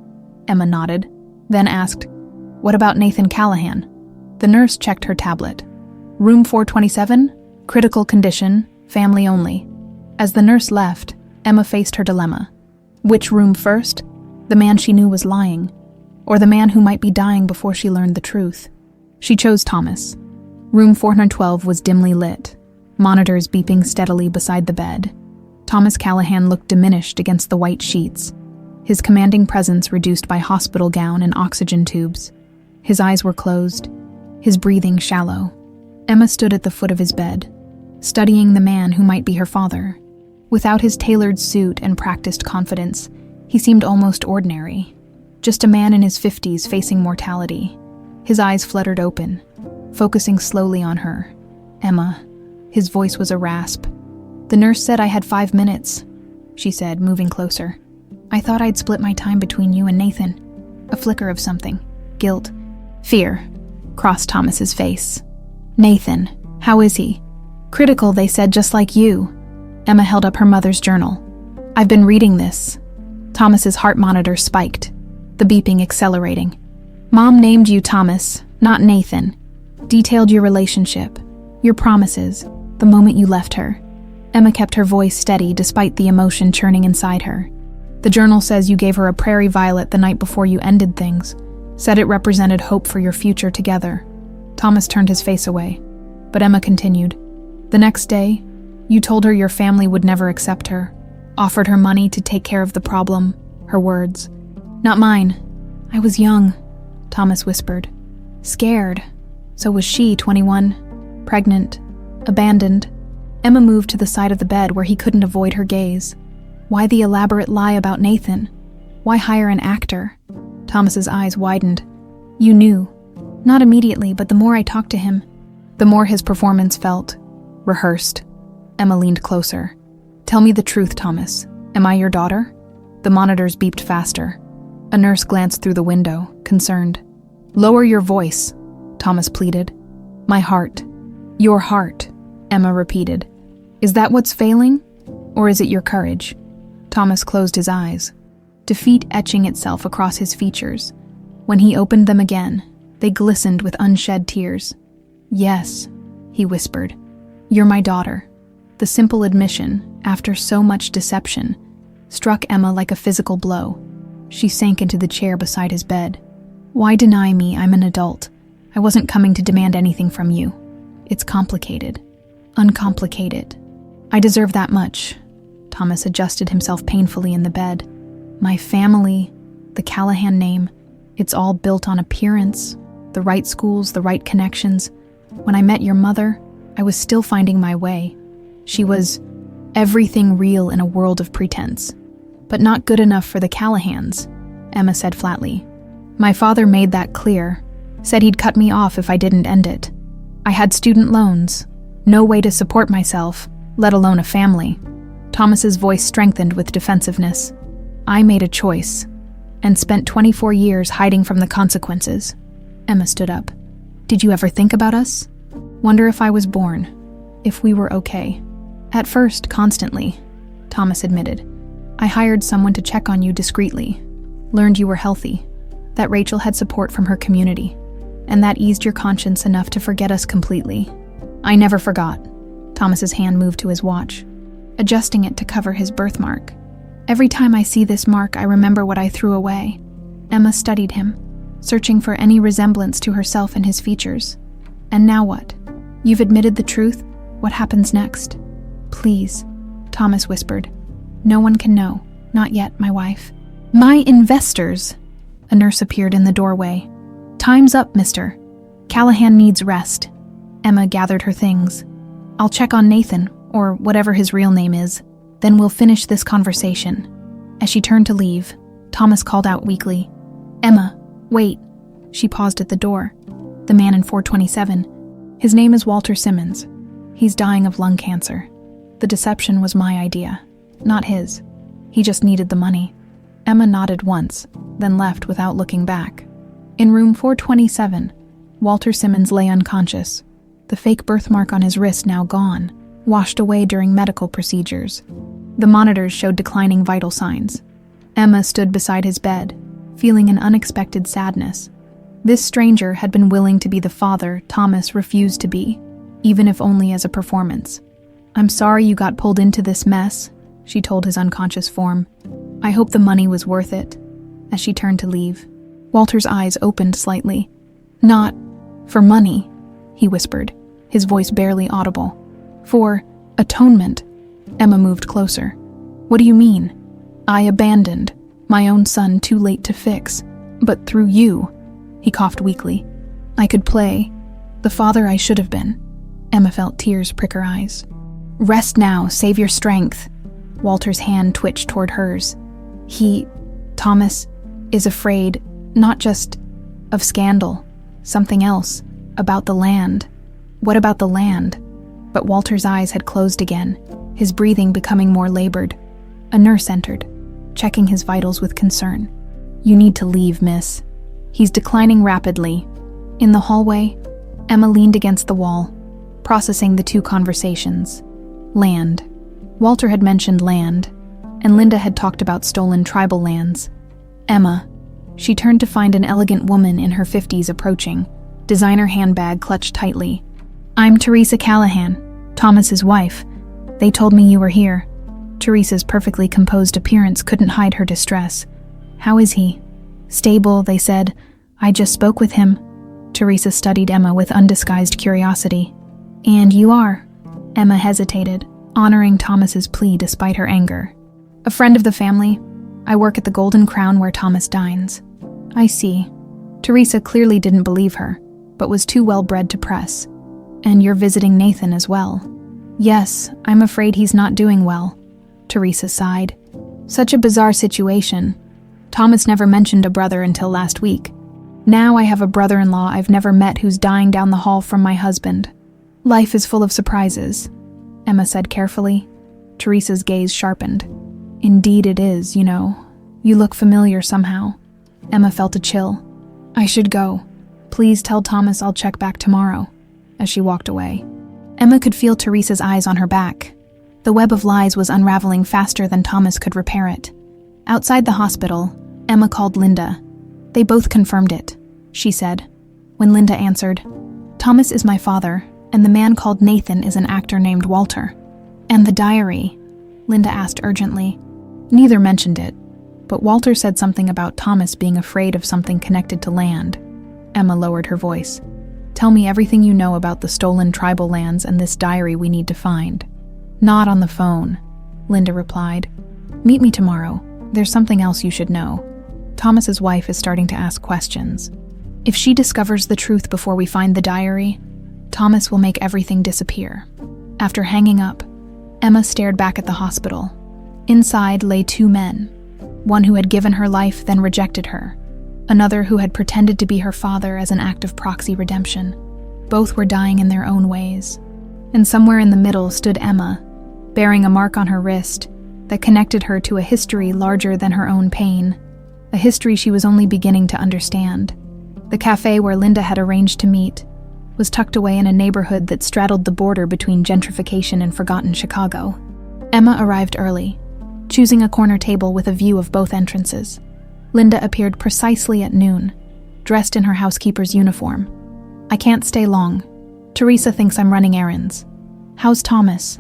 Emma nodded, then asked, What about Nathan Callahan? The nurse checked her tablet. Room 427? Critical condition, family only. As the nurse left, Emma faced her dilemma. Which room first? The man she knew was lying, or the man who might be dying before she learned the truth. She chose Thomas. Room 412 was dimly lit, monitors beeping steadily beside the bed. Thomas Callahan looked diminished against the white sheets, his commanding presence reduced by hospital gown and oxygen tubes. His eyes were closed, his breathing shallow. Emma stood at the foot of his bed, studying the man who might be her father. Without his tailored suit and practiced confidence, he seemed almost ordinary. Just a man in his 50s facing mortality. His eyes fluttered open, focusing slowly on her. Emma. His voice was a rasp. The nurse said I had 5 minutes, she said, moving closer. I thought I'd split my time between you and Nathan. A flicker of something. Guilt. Fear crossed Thomas's face. Nathan, how is he? Critical, they said, just like you. Emma held up her mother's journal. I've been reading this. Thomas's heart monitor spiked, the beeping accelerating. Mom named you Thomas, not Nathan. Detailed your relationship, your promises, the moment you left her. Emma kept her voice steady despite the emotion churning inside her. The journal says you gave her a prairie violet the night before you ended things, said it represented hope for your future together. Thomas turned his face away, but Emma continued. The next day, you told her your family would never accept her, offered her money to take care of the problem, her words. Not mine. I was young, Thomas whispered. Scared. So was she, 21, pregnant, abandoned. Emma moved to the side of the bed where he couldn't avoid her gaze. Why the elaborate lie about Nathan? Why hire an actor? Thomas's eyes widened. You knew. Not immediately, but the more I talked to him, the more his performance felt rehearsed. Emma leaned closer. Tell me the truth, Thomas. Am I your daughter? The monitors beeped faster. A nurse glanced through the window, concerned. Lower your voice, Thomas pleaded. My heart. Your heart, Emma repeated. Is that what's failing? Or is it your courage? Thomas closed his eyes, defeat etching itself across his features. When he opened them again, they glistened with unshed tears. Yes, he whispered. You're my daughter. The simple admission, after so much deception, struck Emma like a physical blow. She sank into the chair beside his bed. Why deny me? I'm an adult. I wasn't coming to demand anything from you. It's complicated. Uncomplicated. I deserve that much. Thomas adjusted himself painfully in the bed. My family, the Callahan name, it's all built on appearance, the right schools, the right connections. When I met your mother, I was still finding my way. She was everything real in a world of pretense. But not good enough for the Callahans, Emma said flatly. My father made that clear, said he'd cut me off if I didn't end it. I had student loans, no way to support myself, let alone a family. Thomas's voice strengthened with defensiveness. I made a choice, and spent 24 years hiding from the consequences. Emma stood up. Did you ever think about us? Wonder if I was born, if we were okay. At first, constantly, Thomas admitted. I hired someone to check on you discreetly, learned you were healthy, that Rachel had support from her community, and that eased your conscience enough to forget us completely. I never forgot. Thomas's hand moved to his watch, adjusting it to cover his birthmark. Every time I see this mark, I remember what I threw away. Emma studied him, searching for any resemblance to herself in his features. And now what? You've admitted the truth? What happens next? Please, Thomas whispered. No one can know. Not yet, my wife. My investors! A nurse appeared in the doorway. Time's up, mister. Callahan needs rest. Emma gathered her things. I'll check on Nathan, or whatever his real name is. Then we'll finish this conversation. As she turned to leave, Thomas called out weakly. Emma, wait. She paused at the door. The man in 427. His name is Walter Simmons. He's dying of lung cancer. The deception was my idea, not his. He just needed the money. Emma nodded once, then left without looking back. In room 427, Walter Simmons lay unconscious, the fake birthmark on his wrist now gone, washed away during medical procedures. The monitors showed declining vital signs. Emma stood beside his bed, feeling an unexpected sadness. This stranger had been willing to be the father Thomas refused to be, even if only as a performance. I'm sorry you got pulled into this mess, she told his unconscious form. I hope the money was worth it. As she turned to leave, Walter's eyes opened slightly. Not for money, he whispered, his voice barely audible. For atonement. Emma moved closer. What do you mean? I abandoned my own son too late to fix, but through you, he coughed weakly. I could play the father I should have been. Emma felt tears prick her eyes. Rest now, save your strength. Walter's hand twitched toward hers. Thomas, is afraid, not just of scandal, something else, about the land. What about the land? But Walter's eyes had closed again, his breathing becoming more labored. A nurse entered, checking his vitals with concern. You need to leave, miss. He's declining rapidly. In the hallway, Emma leaned against the wall, processing the two conversations. Land. Walter had mentioned land, and Linda had talked about stolen tribal lands. Emma. She turned to find an elegant woman in her 50s approaching, designer handbag clutched tightly. "I'm Teresa Callahan, Thomas's wife. They told me you were here." Teresa's perfectly composed appearance couldn't hide her distress. "How is he?" "Stable," they said. "I just spoke with him." Teresa studied Emma with undisguised curiosity. "And you are?" Emma hesitated, honoring Thomas's plea despite her anger. "A friend of the family. I work at the Golden Crown where Thomas dines." "I see." Teresa clearly didn't believe her, but was too well-bred to press. "And you're visiting Nathan as well?" "Yes, I'm afraid he's not doing well." Teresa sighed. "Such a bizarre situation. Thomas never mentioned a brother until last week. Now I have a brother-in-law I've never met who's dying down the hall from my husband. Life is full of surprises," Emma said carefully. Teresa's gaze sharpened. "Indeed it is, you know. You look familiar somehow." Emma felt a chill. "I should go. Please tell Thomas I'll check back tomorrow," as she walked away. Emma could feel Teresa's eyes on her back. The web of lies was unraveling faster than Thomas could repair it. Outside the hospital, Emma called Linda. "They both confirmed it," she said. When Linda answered, "Thomas is my father, and the man called Nathan is an actor named Walter." "And the diary?" Linda asked urgently. Neither mentioned it, but Walter said something about Thomas being afraid of something connected to land. Emma lowered her voice. "Tell me everything you know about the stolen tribal lands and this diary we need to find." "Not on the phone," Linda replied. "Meet me tomorrow. There's something else you should know. Thomas's wife is starting to ask questions. If she discovers the truth before we find the diary, Thomas will make everything disappear." After hanging up, Emma stared back at the hospital. Inside lay two men, one who had given her life then rejected her, another who had pretended to be her father as an act of proxy redemption. Both were dying in their own ways. And somewhere in the middle stood Emma, bearing a mark on her wrist that connected her to a history larger than her own pain, a history she was only beginning to understand. The cafe where Linda had arranged to meet was tucked away in a neighborhood that straddled the border between gentrification and forgotten Chicago. Emma arrived early, choosing a corner table with a view of both entrances. Linda appeared precisely at noon, dressed in her housekeeper's uniform. "I can't stay long. Teresa thinks I'm running errands." "How's Thomas?"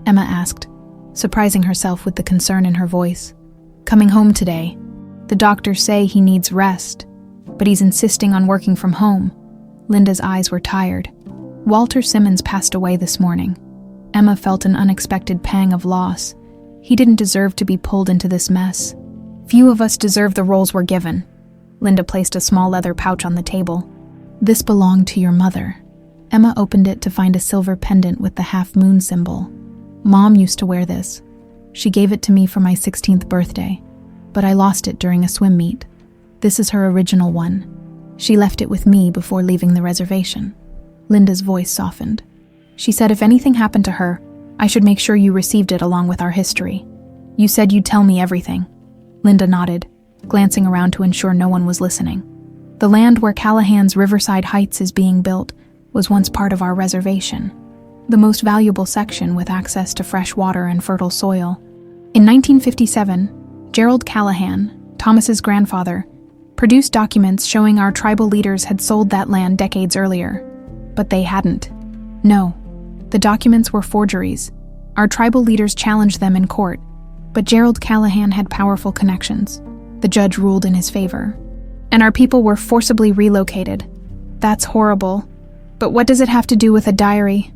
Emma asked, surprising herself with the concern in her voice. "Coming home today. The doctors say he needs rest, but he's insisting on working from home." Linda's eyes were tired. "Walter Simmons passed away this morning." Emma felt an unexpected pang of loss. He didn't deserve to be pulled into this mess. "Few of us deserve the roles we're given." Linda placed a small leather pouch on the table. "This belonged to your mother." Emma opened it to find a silver pendant with the half-moon symbol. "Mom used to wear this. She gave it to me for my 16th birthday, but I lost it during a swim meet. This is her original one. She left it with me before leaving the reservation." Linda's voice softened. "She said if anything happened to her, I should make sure you received it along with our history. You said you'd tell me everything." Linda nodded, glancing around to ensure no one was listening. "The land where Callahan's Riverside Heights is being built was once part of our reservation, the most valuable section with access to fresh water and fertile soil. In 1957, Gerald Callahan, Thomas's grandfather, produced documents showing our tribal leaders had sold that land decades earlier. But they hadn't. No, the documents were forgeries. Our tribal leaders challenged them in court, but Gerald Callahan had powerful connections. The judge ruled in his favor. And our people were forcibly relocated. That's horrible. But what does it have to do with a diary?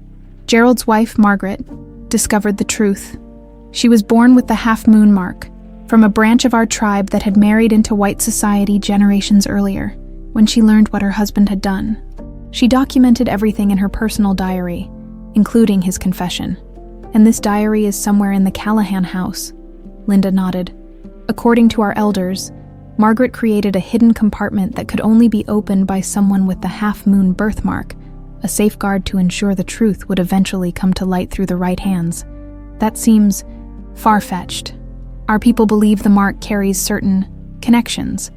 Gerald's wife, Margaret, discovered the truth. She was born with the half-moon mark, from a branch of our tribe that had married into white society generations earlier, when she learned what her husband had done. She documented everything in her personal diary, including his confession. And this diary is somewhere in the Callahan house." Linda nodded. "According to our elders, Margaret created a hidden compartment that could only be opened by someone with the half-moon birthmark, a safeguard to ensure the truth would eventually come to light through the right hands. That seems far-fetched. Our people believe the mark carries certain connections,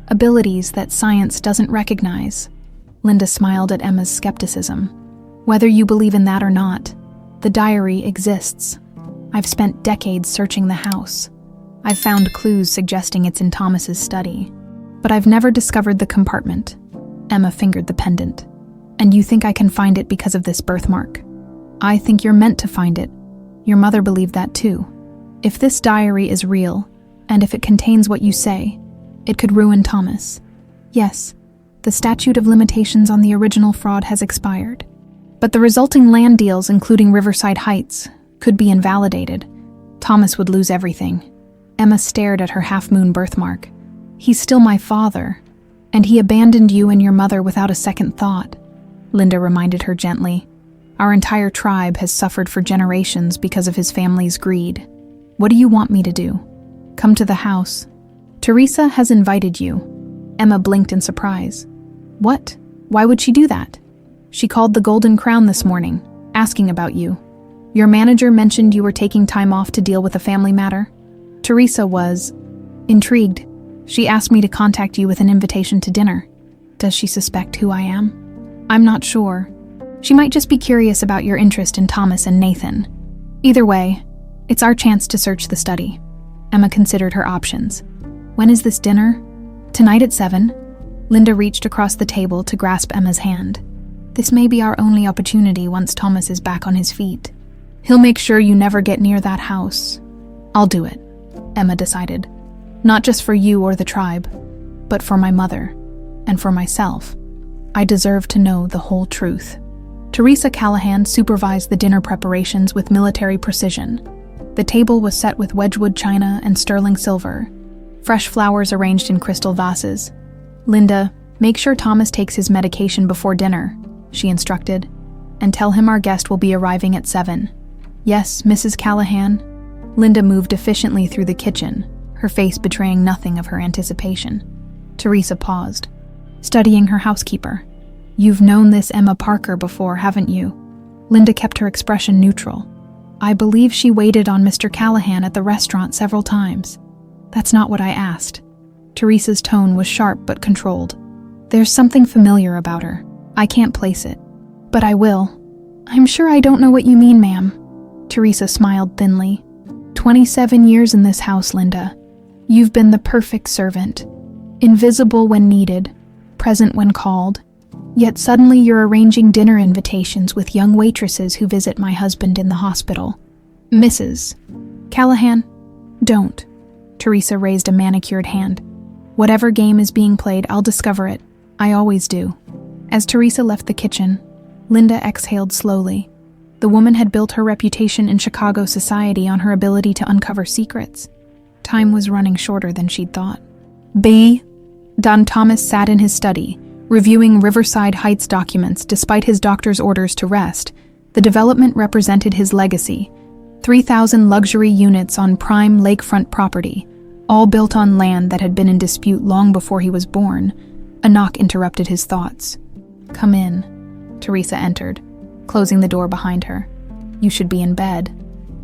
abilities that science doesn't recognize." Linda smiled at Emma's skepticism. Whether you believe in that or not, the diary exists. I've spent decades searching the house. I've found clues suggesting it's in Thomas's study. But I've never discovered the compartment. Emma fingered the pendant. And you think I can find it because of this birthmark? I think you're meant to find it. Your mother believed that too. If this diary is real, and if it contains what you say, it could ruin Thomas. Yes, the statute of limitations on the original fraud has expired. But the resulting land deals, including Riverside Heights, could be invalidated. Thomas would lose everything. Emma stared at her half-moon birthmark. He's still my father, and he abandoned you and your mother without a second thought. Linda reminded her gently. Our entire tribe has suffered for generations because of his family's greed. What do you want me to do? Come to the house. Teresa has invited you. Emma blinked in surprise. What? Why would she do that? She called the Golden Crown this morning, asking about you. Your manager mentioned you were taking time off to deal with a family matter. Teresa was intrigued. She asked me to contact you with an invitation to dinner. Does she suspect who I am? I'm not sure. She might just be curious about your interest in Thomas and Nathan. Either way, it's our chance to search the study. Emma considered her options. When is this dinner? Tonight at 7. Linda reached across the table to grasp Emma's hand. This may be our only opportunity once Thomas is back on his feet. He'll make sure you never get near that house. I'll do it, Emma decided. Not just for you or the tribe, but for my mother, and for myself. I deserve to know the whole truth. Teresa Callahan supervised the dinner preparations with military precision. The table was set with Wedgwood china and sterling silver, fresh flowers arranged in crystal vases. Linda, make sure Thomas takes his medication before dinner, she instructed, and tell him our guest will be arriving at 7. Yes, Mrs. Callahan. Linda moved efficiently through the kitchen, her face betraying nothing of her anticipation. Teresa paused, studying her housekeeper. You've known this Emma Parker before, haven't you? Linda kept her expression neutral. I believe she waited on Mr. Callahan at the restaurant several times. That's not what I asked. Teresa's tone was sharp but controlled. There's something familiar about her. I can't place it. But I will. I'm sure I don't know what you mean, ma'am. Teresa smiled thinly. 27 years in this house, Linda. You've been the perfect servant. Invisible when needed, present when called. Yet suddenly you're arranging dinner invitations with young waitresses who visit my husband in the hospital. Mrs. Callahan, don't. Teresa raised a manicured hand. Whatever game is being played, I'll discover it. I always do. As Teresa left the kitchen, Linda exhaled slowly. The woman had built her reputation in Chicago society on her ability to uncover secrets. Time was running shorter than she'd thought. Don Thomas sat in his study, reviewing Riverside Heights documents despite his doctor's orders to rest. The development represented his legacy. 3,000 luxury units on prime lakefront property, all built on land that had been in dispute long before he was born. A knock interrupted his thoughts. Come in. Teresa entered, closing the door behind her. You should be in bed.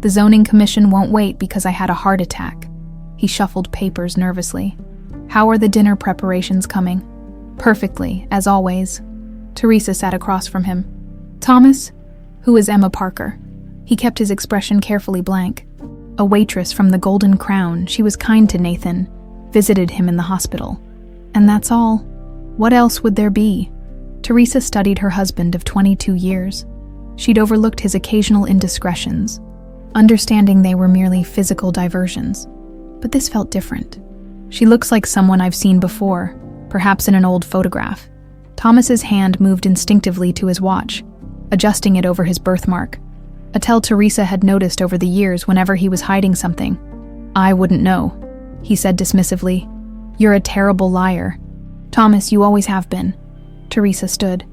The zoning commission won't wait because I had a heart attack. He shuffled papers nervously. How are the dinner preparations coming? Perfectly, as always. Teresa sat across from him. Thomas? Who is Emma Parker? He kept his expression carefully blank. A waitress from the Golden Crown. She was kind to Nathan, visited him in the hospital. And that's all. What else would there be? Teresa studied her husband of 22 years. She'd overlooked his occasional indiscretions, understanding they were merely physical diversions. But this felt different. She looks like someone I've seen before, perhaps in an old photograph. Thomas's hand moved instinctively to his watch, adjusting it over his birthmark, a tell Teresa had noticed over the years whenever he was hiding something. I wouldn't know, he said dismissively. You're a terrible liar. Thomas, you always have been. Teresa stood.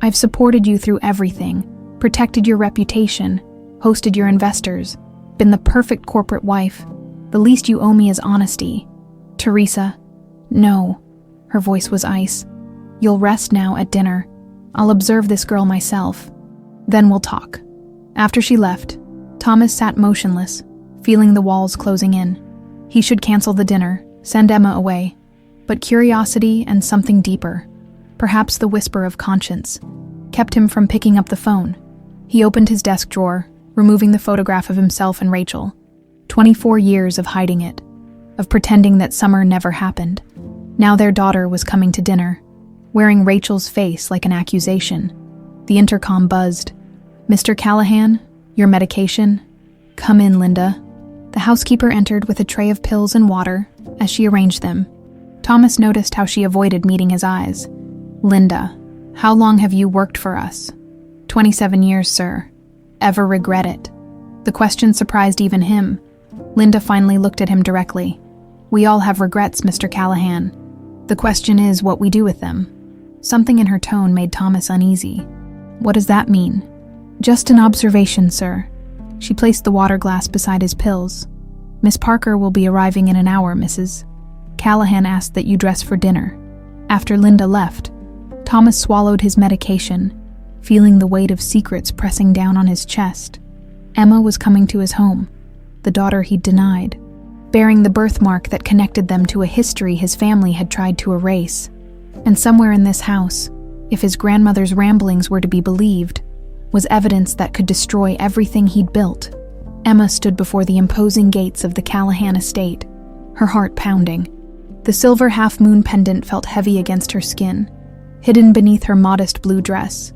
I've supported you through everything, protected your reputation, hosted your investors, been the perfect corporate wife. The least you owe me is honesty. Teresa, no. Her voice was ice. You'll rest now at dinner. I'll observe this girl myself. Then we'll talk. After she left, Thomas sat motionless, feeling the walls closing in. He should cancel the dinner, send Emma away. But curiosity and something deeper. Perhaps the whisper of conscience kept him from picking up the phone. He opened his desk drawer, removing the photograph of himself and Rachel. 24 years of hiding it, of pretending that summer never happened. Now their daughter was coming to dinner, wearing Rachel's face like an accusation. The intercom buzzed. "Mr. Callahan, your medication?" "Come in, Linda." The housekeeper entered with a tray of pills and water as she arranged them. Thomas noticed how she avoided meeting his eyes. "Linda, how long have you worked for us?" 27 years, sir. Ever regret it?" The question surprised even him. Linda finally looked at him directly. "We all have regrets, Mr. Callahan. The question is what we do with them." Something in her tone made Thomas uneasy. "What does that mean?" "Just an observation, sir." She placed the water glass beside his pills. "Miss Parker will be arriving in an hour, Mrs. Callahan asked that you dress for dinner." After Linda left, Thomas swallowed his medication, feeling the weight of secrets pressing down on his chest. Emma was coming to his home, the daughter he'd denied, bearing the birthmark that connected them to a history his family had tried to erase. And somewhere in this house, if his grandmother's ramblings were to be believed, was evidence that could destroy everything he'd built. Emma stood before the imposing gates of the Callahan estate, her heart pounding. The silver half-moon pendant felt heavy against her skin, hidden beneath her modest blue dress.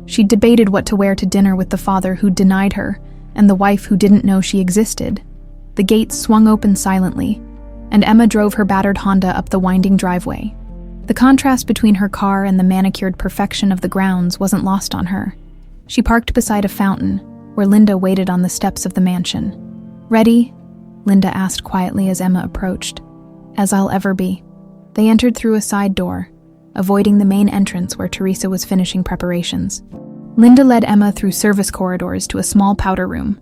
She'd debated what to wear to dinner with the father who'd denied her and the wife who didn't know she existed. The gates swung open silently, and Emma drove her battered Honda up the winding driveway. The contrast between her car and the manicured perfection of the grounds wasn't lost on her. She parked beside a fountain, where Linda waited on the steps of the mansion. "Ready?" Linda asked quietly as Emma approached. "As I'll ever be." They entered through a side door, avoiding the main entrance where Teresa was finishing preparations. Linda led Emma through service corridors to a small powder room.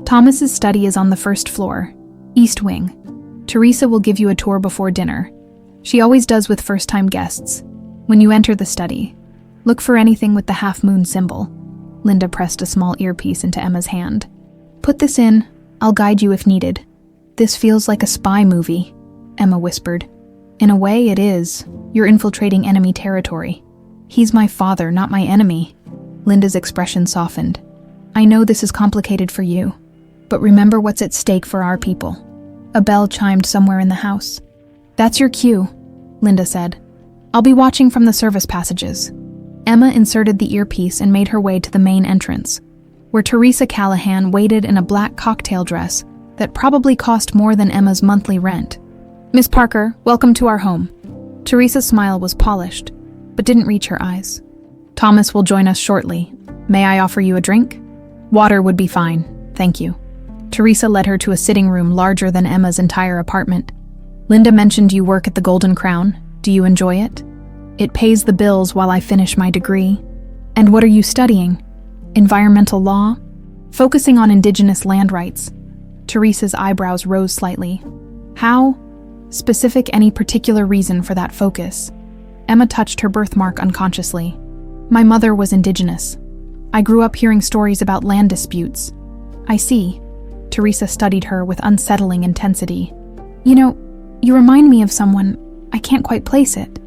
"Thomas's study is on the first floor, East Wing. Teresa will give you a tour before dinner. She always does with first-time guests. When you enter the study, look for anything with the half-moon symbol." Linda pressed a small earpiece into Emma's hand. "Put this in. I'll guide you if needed." "This feels like a spy movie," Emma whispered. "In a way, it is. You're infiltrating enemy territory." "He's my father, not my enemy." Linda's expression softened. "I know this is complicated for you, but remember what's at stake for our people." A bell chimed somewhere in the house. "That's your cue," Linda said. "I'll be watching from the service passages." Emma inserted the earpiece and made her way to the main entrance, where Teresa Callahan waited in a black cocktail dress that probably cost more than Emma's monthly rent. "Miss Parker, welcome to our home." Teresa's smile was polished, but didn't reach her eyes. "Thomas will join us shortly. May I offer you a drink?" "Water would be fine, thank you." Teresa led her to a sitting room larger than Emma's entire apartment. "Linda mentioned you work at the Golden Crown. Do you enjoy it?" "It pays the bills while I finish my degree." "And what are you studying?" "Environmental law?" "Focusing on indigenous land rights." Teresa's eyebrows rose slightly. "How specific? Any particular reason for that focus?" Emma touched her birthmark unconsciously. "My mother was indigenous. I grew up hearing stories about land disputes." "I see." Teresa studied her with unsettling intensity. "You know, you remind me of someone. I can't quite place it."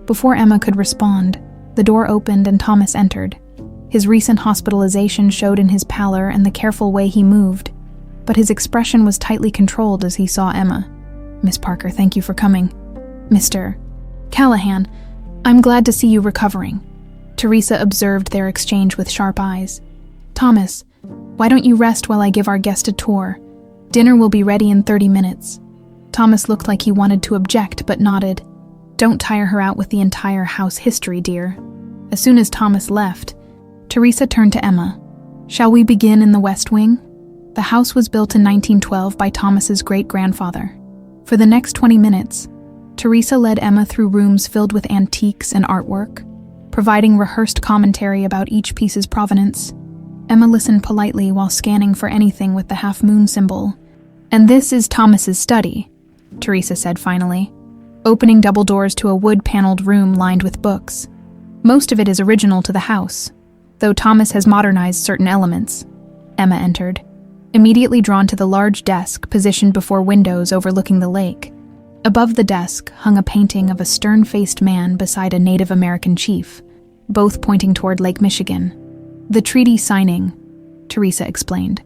Before Emma could respond, the door opened and Thomas entered. His recent hospitalization showed in his pallor and the careful way he moved, but his expression was tightly controlled as he saw Emma. "Miss Parker, thank you for coming." "Mr. Callahan, I'm glad to see you recovering." Teresa observed their exchange with sharp eyes. "Thomas, why don't you rest while I give our guest a tour? Dinner will be ready in 30 minutes. Thomas looked like he wanted to object, but nodded. "Don't tire her out with the entire house history, dear." As soon as Thomas left, Teresa turned to Emma. "Shall we begin in the West Wing?" The house was built in 1912 by Thomas's great-grandfather. For the next 20 minutes, Teresa led Emma through rooms filled with antiques and artwork, providing rehearsed commentary about each piece's provenance. Emma listened politely while scanning for anything with the half-moon symbol. "And this is Thomas's study," Teresa said finally, opening double doors to a wood-paneled room lined with books. "Most of it is original to the house, though Thomas has modernized certain elements." Emma entered, immediately drawn to the large desk positioned before windows overlooking the lake. Above the desk hung a painting of a stern-faced man beside a Native American chief, both pointing toward Lake Michigan. "The treaty signing," Teresa explained.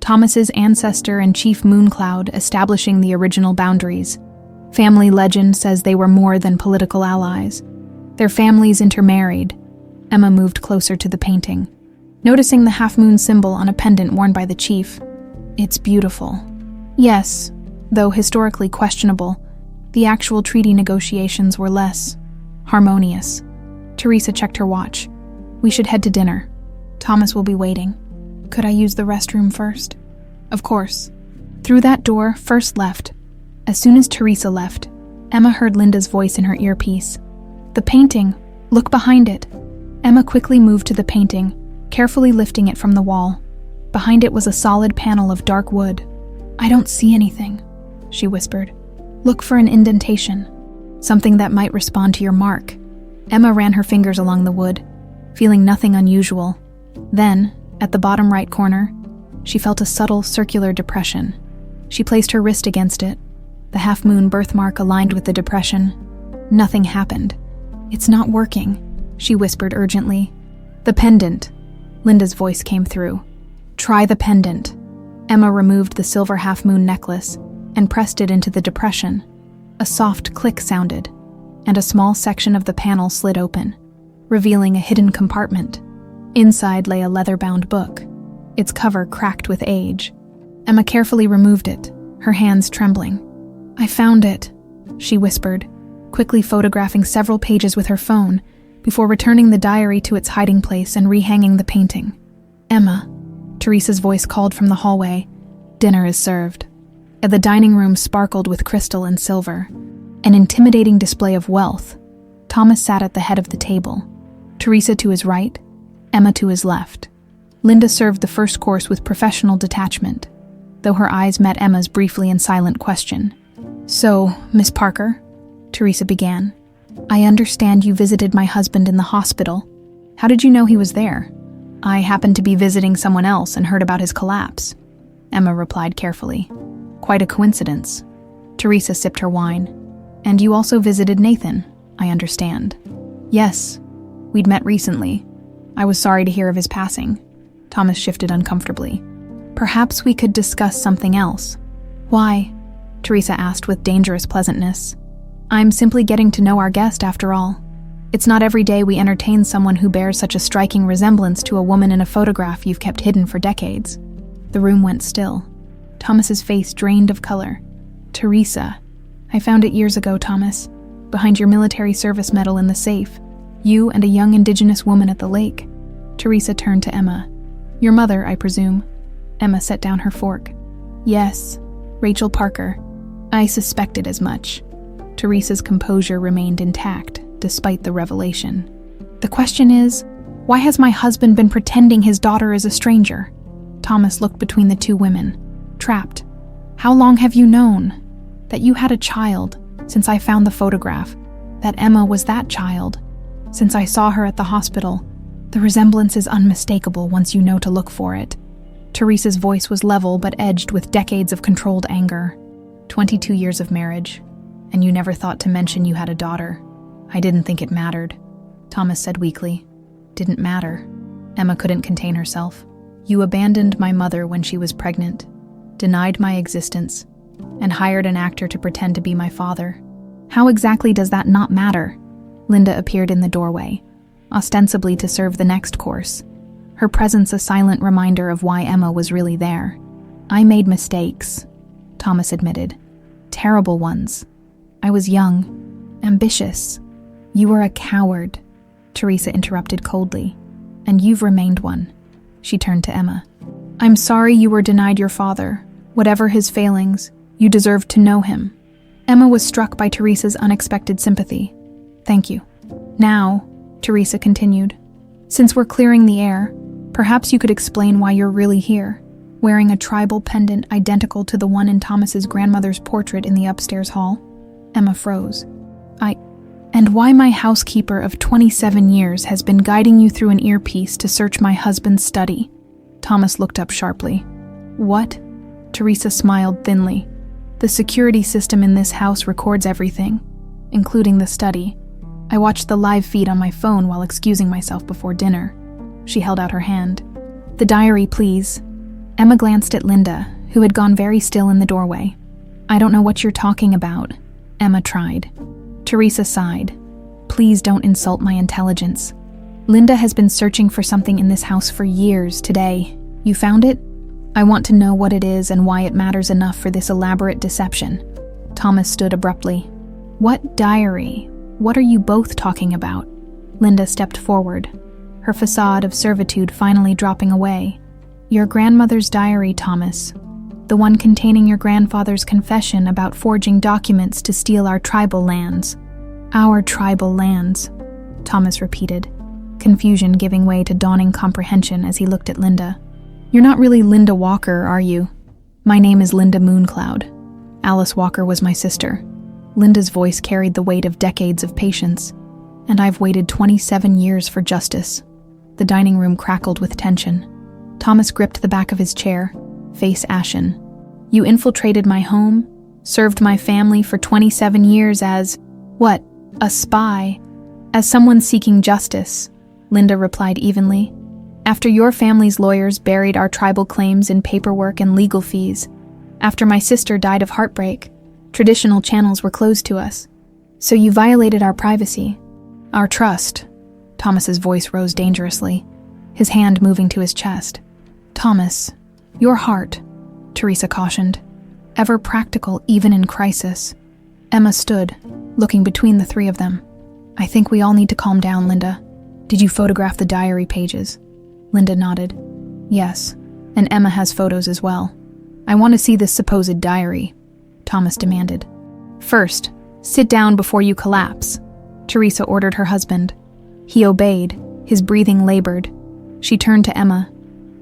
"Thomas's ancestor and Chief Mooncloud establishing the original boundaries. Family legend says they were more than political allies. Their families intermarried." Emma moved closer to the painting, noticing the half-moon symbol on a pendant worn by the chief. "It's beautiful." "Yes, though historically questionable. The actual treaty negotiations were less harmonious." Teresa checked her watch. "We should head to dinner. Thomas will be waiting. Could I use the restroom first?" "Of course." Through that door, first left. As soon as Teresa left, Emma heard Linda's voice in her earpiece. "The painting! Look behind it!" Emma quickly moved to the painting, carefully lifting it from the wall. Behind it was a solid panel of dark wood. "I don't see anything," she whispered. "Look for an indentation, something that might respond to your mark." Emma ran her fingers along the wood, feeling nothing unusual. Then, at the bottom right corner, she felt a subtle circular depression. She placed her wrist against it. The half-moon birthmark aligned with the depression. Nothing happened. "It's not working," she whispered urgently. "The pendant." Linda's voice came through. "Try the pendant." Emma removed the silver half-moon necklace and pressed it into the depression. A soft click sounded, and a small section of the panel slid open, revealing a hidden compartment. Inside lay a leather-bound book, its cover cracked with age. Emma carefully removed it, her hands trembling. "I found it," she whispered, quickly photographing several pages with her phone before returning the diary to its hiding place and rehanging the painting. "Emma," Teresa's voice called from the hallway, "dinner is served." The dining room sparkled with crystal and silver, an intimidating display of wealth. Thomas sat at the head of the table, Teresa to his right, Emma to his left. Linda served the first course with professional detachment, though her eyes met Emma's briefly in silent question. "So, Miss Parker," Teresa began, "I understand you visited my husband in the hospital. How did you know he was there?" "I happened to be visiting someone else and heard about his collapse," Emma replied carefully. "Quite a coincidence." Teresa sipped her wine. "And you also visited Nathan, I understand." "Yes, we'd met recently. I was sorry to hear of his passing." Thomas shifted uncomfortably. "Perhaps we could discuss something else." "Why?" Teresa asked with dangerous pleasantness. "I'm simply getting to know our guest after all. It's not every day we entertain someone who bears such a striking resemblance to a woman in a photograph you've kept hidden for decades." The room went still. Thomas's face drained of color. "Teresa, I found it years ago, Thomas, behind your military service medal in the safe. You and a young indigenous woman at the lake." Teresa turned to Emma. "Your mother, I presume?" Emma set down her fork. "Yes, Rachel Parker. I suspected as much." Teresa's composure remained intact, despite the revelation. "The question is, why has my husband been pretending his daughter is a stranger?" Thomas looked between the two women, trapped. "How long have you known? That you had a child, since I found the photograph. That Emma was that child, since I saw her at the hospital. The resemblance is unmistakable once you know to look for it." Teresa's voice was level but edged with decades of controlled anger. 22 years of marriage, and you never thought to mention you had a daughter. "I didn't think it mattered," Thomas said weakly. "Didn't matter." Emma couldn't contain herself. "You abandoned my mother when she was pregnant, denied my existence, and hired an actor to pretend to be my father. How exactly does that not matter?" Linda appeared in the doorway, ostensibly to serve the next course, her presence a silent reminder of why Emma was really there. "I made mistakes," Thomas admitted. "Terrible ones. I was young, ambitious." "You were a coward," Teresa interrupted coldly, "and you've remained one." She turned to Emma. "I'm sorry you were denied your father. Whatever his failings, you deserved to know him." Emma was struck by Teresa's unexpected sympathy. "Thank you." "Now," Teresa continued, "since we're clearing the air, perhaps you could explain why you're really here, wearing a tribal pendant identical to the one in Thomas's grandmother's portrait in the upstairs hall." Emma froze. And why my housekeeper of 27 years has been guiding you through an earpiece to search my husband's study." Thomas looked up sharply. "What?" Teresa smiled thinly. The security system in this house records everything, including the study. I watched the live feed on my phone while excusing myself before dinner. She held out her hand. The diary, please. Emma glanced at Linda, who had gone very still in the doorway. I don't know what you're talking about, Emma tried. Teresa sighed. Please don't insult my intelligence. Linda has been searching for something in this house for years today. You found it? I want to know what it is and why it matters enough for this elaborate deception. Thomas stood abruptly. What diary? What are you both talking about? Linda stepped forward, her facade of servitude finally dropping away. Your grandmother's diary, Thomas. The one containing your grandfather's confession about forging documents to steal our tribal lands. Our tribal lands, Thomas repeated, confusion giving way to dawning comprehension as he looked at Linda. You're not really Linda Walker, are you? My name is Linda Mooncloud. Alice Walker was my sister. Linda's voice carried the weight of decades of patience, and I've waited 27 years for justice. The dining room crackled with tension. Thomas gripped the back of his chair, face ashen. You infiltrated my home, served my family for 27 years as, what, a spy? As someone seeking justice, Linda replied evenly. After your family's lawyers buried our tribal claims in paperwork and legal fees, after my sister died of heartbreak, traditional channels were closed to us. So you violated our privacy, our trust. Thomas's voice rose dangerously, his hand moving to his chest. Thomas, your heart, Teresa cautioned, ever practical even in crisis. Emma stood, looking between the three of them. I think we all need to calm down, Linda. Did you photograph the diary pages? Linda nodded. Yes, and Emma has photos as well. I want to see this supposed diary, Thomas demanded. First, sit down before you collapse, Teresa ordered her husband. He obeyed, his breathing labored. She turned to Emma.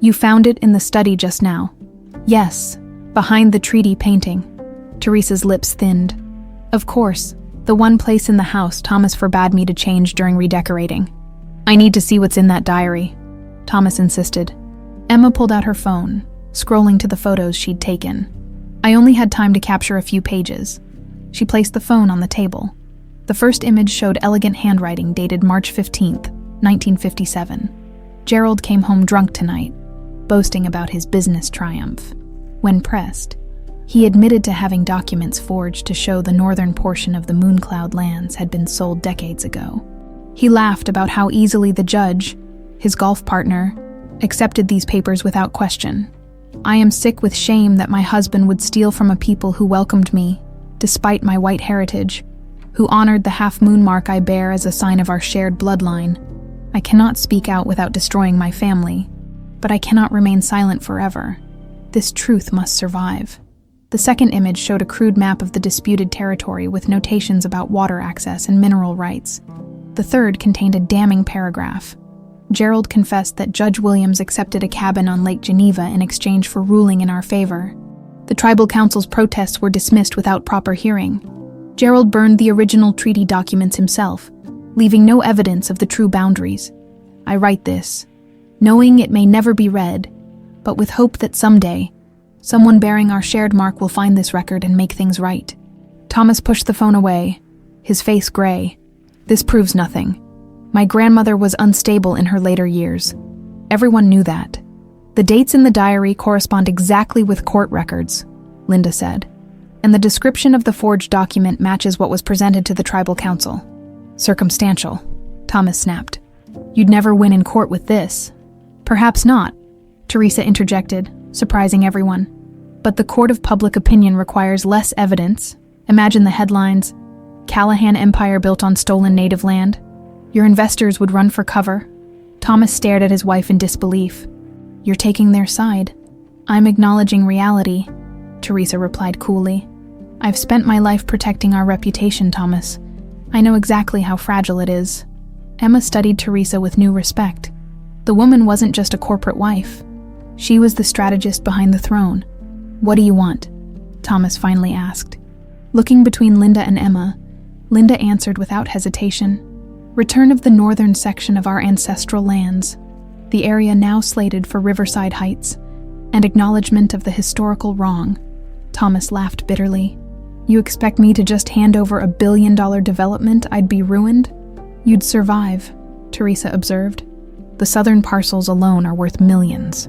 You found it in the study just now. Yes, behind the treaty painting. Teresa's lips thinned. Of course, the one place in the house Thomas forbade me to change during redecorating. I need to see what's in that diary, Thomas insisted. Emma pulled out her phone, scrolling to the photos she'd taken. I only had time to capture a few pages. She placed the phone on the table. The first image showed elegant handwriting dated March 15th, 1957. Gerald came home drunk tonight, boasting about his business triumph. When pressed, he admitted to having documents forged to show the northern portion of the Mooncloud lands had been sold decades ago. He laughed about how easily the judge, his golf partner, accepted these papers without question. I am sick with shame that my husband would steal from a people who welcomed me, despite my white heritage, who honored the half-moon mark I bear as a sign of our shared bloodline. I cannot speak out without destroying my family, but I cannot remain silent forever. This truth must survive. The second image showed a crude map of the disputed territory with notations about water access and mineral rights. The third contained a damning paragraph. Gerald confessed that Judge Williams accepted a cabin on Lake Geneva in exchange for ruling in our favor. The tribal council's protests were dismissed without proper hearing. Gerald burned the original treaty documents himself, leaving no evidence of the true boundaries. I write this, knowing it may never be read, but with hope that someday, someone bearing our shared mark will find this record and make things right. Thomas pushed the phone away, his face gray. This proves nothing. My grandmother was unstable in her later years. Everyone knew that. The dates in the diary correspond exactly with court records, Linda said, and the description of the forged document matches what was presented to the tribal council. Circumstantial, Thomas snapped. You'd never win in court with this. Perhaps not, Teresa interjected, surprising everyone. But the court of public opinion requires less evidence. Imagine the headlines, Callahan Empire built on stolen native land. Your investors would run for cover. Thomas stared at his wife in disbelief. You're taking their side. I'm acknowledging reality, Teresa replied coolly. I've spent my life protecting our reputation, Thomas. I know exactly how fragile it is. Emma studied Teresa with new respect. The woman wasn't just a corporate wife. She was the strategist behind the throne. What do you want? Thomas finally asked. Looking between Linda and Emma, Linda answered without hesitation. Return of the northern section of our ancestral lands, the area now slated for Riverside Heights, and acknowledgement of the historical wrong. Thomas laughed bitterly. You expect me to just hand over $1 billion development? I'd be ruined? You'd survive, Teresa observed. The southern parcels alone are worth millions.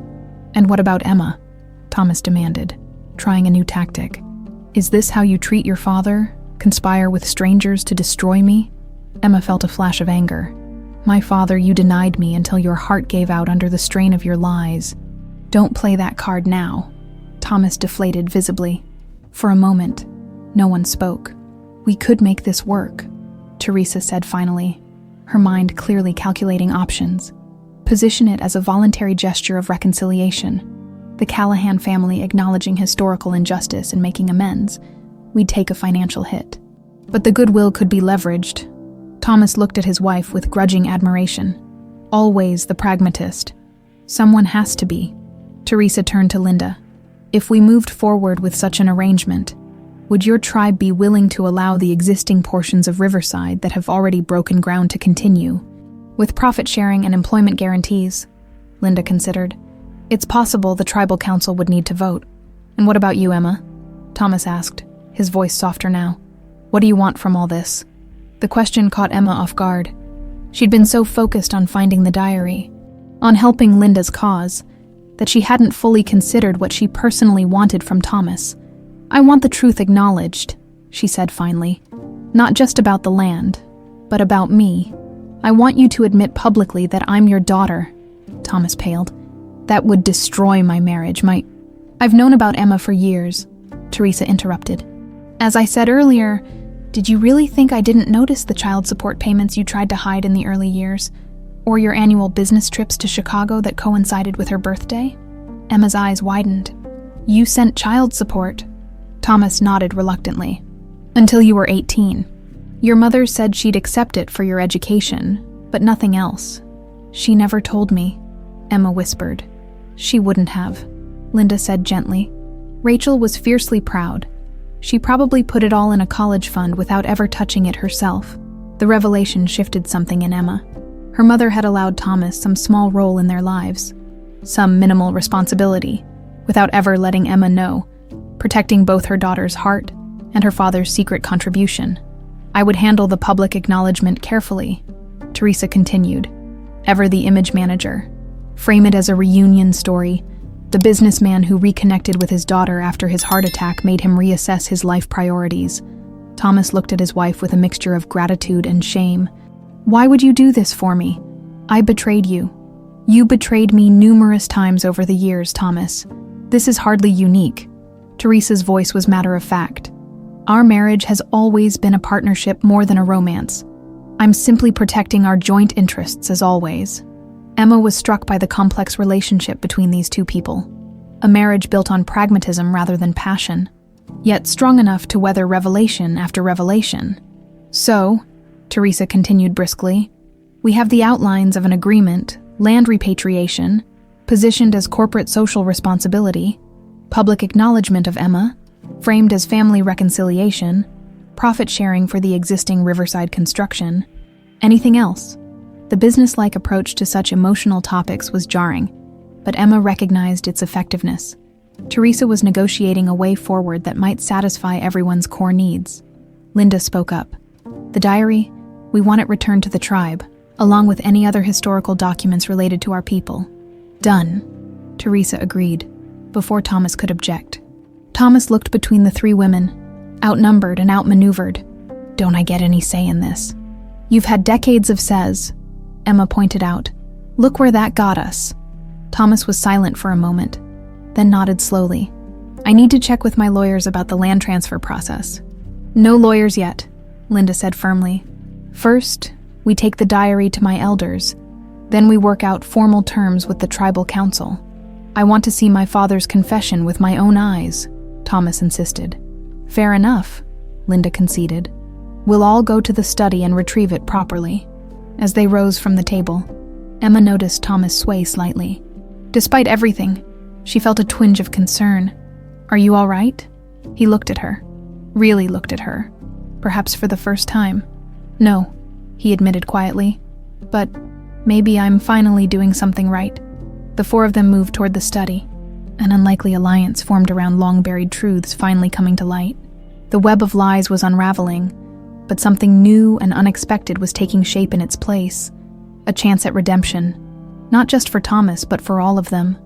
And what about Emma? Thomas demanded, trying a new tactic. Is this how you treat your father? Conspire with strangers to destroy me? Emma felt a flash of anger. My father, you denied me until your heart gave out under the strain of your lies. Don't play that card now. Thomas deflated visibly. For a moment, no one spoke. We could make this work, Teresa said finally, her mind clearly calculating options. Position it as a voluntary gesture of reconciliation. The Callahan family acknowledging historical injustice and making amends. We'd take a financial hit. But the goodwill could be leveraged. Thomas looked at his wife with grudging admiration. Always the pragmatist. Someone has to be. Teresa turned to Linda. If we moved forward with such an arrangement, would your tribe be willing to allow the existing portions of Riverside that have already broken ground to continue? With profit sharing and employment guarantees, Linda considered. It's possible the tribal council would need to vote. And what about you, Emma? Thomas asked, his voice softer now. What do you want from all this? The question caught Emma off guard. She'd been so focused on finding the diary, on helping Linda's cause, that she hadn't fully considered what she personally wanted from Thomas. I want the truth acknowledged, she said finally. Not just about the land, but about me. I want you to admit publicly that I'm your daughter. Thomas paled. That would destroy my marriage, I've known about Emma for years, Teresa interrupted. As I said earlier, did you really think I didn't notice the child support payments you tried to hide in the early years? Or your annual business trips to Chicago that coincided with her birthday? Emma's eyes widened. You sent child support. Thomas nodded reluctantly. Until you were 18. Your mother said she'd accept it for your education, but nothing else. She never told me, Emma whispered. She wouldn't have, Linda said gently. Rachel was fiercely proud. She probably put it all in a college fund without ever touching it herself. The revelation shifted something in Emma. Her mother had allowed Thomas some small role in their lives, some minimal responsibility, without ever letting Emma know, protecting both her daughter's heart and her father's secret contribution. I would handle the public acknowledgement carefully, Teresa continued, ever the image manager. Frame it as a reunion story. The businessman who reconnected with his daughter after his heart attack made him reassess his life priorities. Thomas looked at his wife with a mixture of gratitude and shame. Why would you do this for me? I betrayed you. You betrayed me numerous times over the years, Thomas. This is hardly unique. Teresa's voice was matter of fact. Our marriage has always been a partnership more than a romance. I'm simply protecting our joint interests as always. Emma was struck by the complex relationship between these two people. A marriage built on pragmatism rather than passion, yet strong enough to weather revelation after revelation. So, Teresa continued briskly, we have the outlines of an agreement, land repatriation, positioned as corporate social responsibility, public acknowledgement of Emma, framed as family reconciliation, profit sharing for the existing Riverside construction. Anything else? The business-like approach to such emotional topics was jarring, but Emma recognized its effectiveness. Teresa was negotiating a way forward that might satisfy everyone's core needs. Linda spoke up. The diary, we want it returned to the tribe, along with any other historical documents related to our people. Done, Teresa agreed, before Thomas could object. Thomas looked between the three women, outnumbered and outmaneuvered. Don't I get any say in this? You've had decades of says, Emma pointed out. Look where that got us. Thomas was silent for a moment, then nodded slowly. I need to check with my lawyers about the land transfer process. No lawyers yet, Linda said firmly. First, we take the diary to my elders. Then we work out formal terms with the tribal council. I want to see my father's confession with my own eyes, Thomas insisted. Fair enough, Linda conceded. We'll all go to the study and retrieve it properly. As they rose from the table, Emma noticed Thomas sway slightly. Despite everything, she felt a twinge of concern. Are you all right? He looked at her. Really looked at her. Perhaps for the first time. No, he admitted quietly. But maybe I'm finally doing something right. The four of them moved toward the study. An unlikely alliance formed around long-buried truths finally coming to light. The web of lies was unraveling, but something new and unexpected was taking shape in its place. A chance at redemption. Not just for Thomas, but for all of them.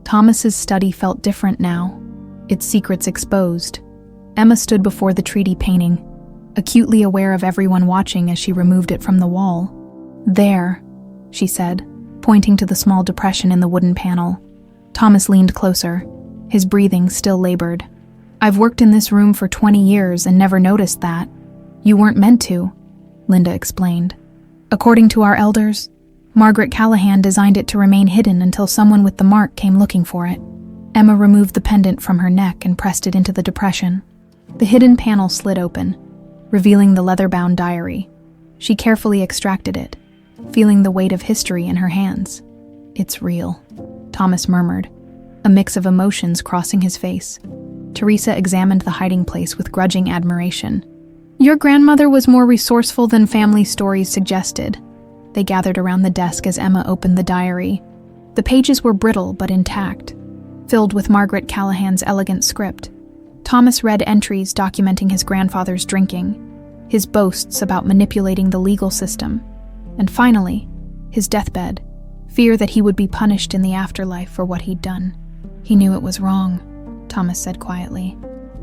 Thomas's study felt different now, its secrets exposed. Emma stood before the treaty painting, acutely aware of everyone watching as she removed it from the wall. "There," she said, pointing to the small depression in the wooden panel. Thomas leaned closer, his breathing still labored. "I've worked in this room for 20 years and never noticed that. You weren't meant to," Linda explained. "According to our elders, Margaret Callahan designed it to remain hidden until someone with the mark came looking for it." Emma removed the pendant from her neck and pressed it into the depression. The hidden panel slid open, revealing the leather-bound diary. She carefully extracted it, feeling the weight of history in her hands. "It's real," Thomas murmured, a mix of emotions crossing his face. Teresa examined the hiding place with grudging admiration. "Your grandmother was more resourceful than family stories suggested." They gathered around the desk as Emma opened the diary. The pages were brittle but intact, filled with Margaret Callahan's elegant script. Thomas read entries documenting his grandfather's drinking, his boasts about manipulating the legal system, and finally, his deathbed, fear that he would be punished in the afterlife for what he'd done. "He knew it was wrong," Thomas said quietly.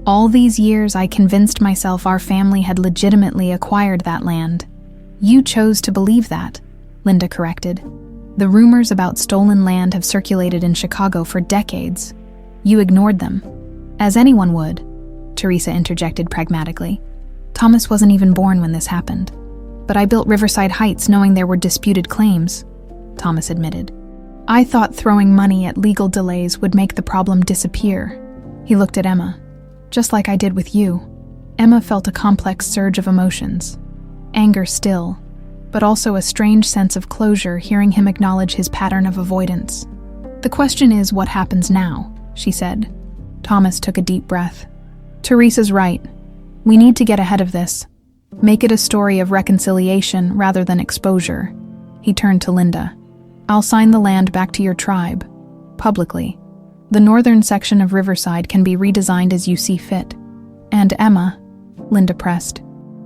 "All these years I convinced myself our family had legitimately acquired that land." "You chose to believe that," Linda corrected. "The rumors about stolen land have circulated in Chicago for decades. You ignored them. As anyone would," Teresa interjected pragmatically. "Thomas wasn't even born when this happened. But I built Riverside Heights knowing there were disputed claims," Thomas admitted. "I thought throwing money at legal delays would make the problem disappear." He looked at Emma. "Just like I did with you." Emma felt a complex surge of emotions. Anger still, but also a strange sense of closure hearing him acknowledge his pattern of avoidance. "The question is what happens now," she said. Thomas took a deep breath. "Teresa's right. We need to get ahead of this. Make it a story of reconciliation rather than exposure." He turned to Linda. "I'll sign the land back to your tribe, publicly. The northern section of Riverside can be redesigned as you see fit." "And Emma," Linda pressed.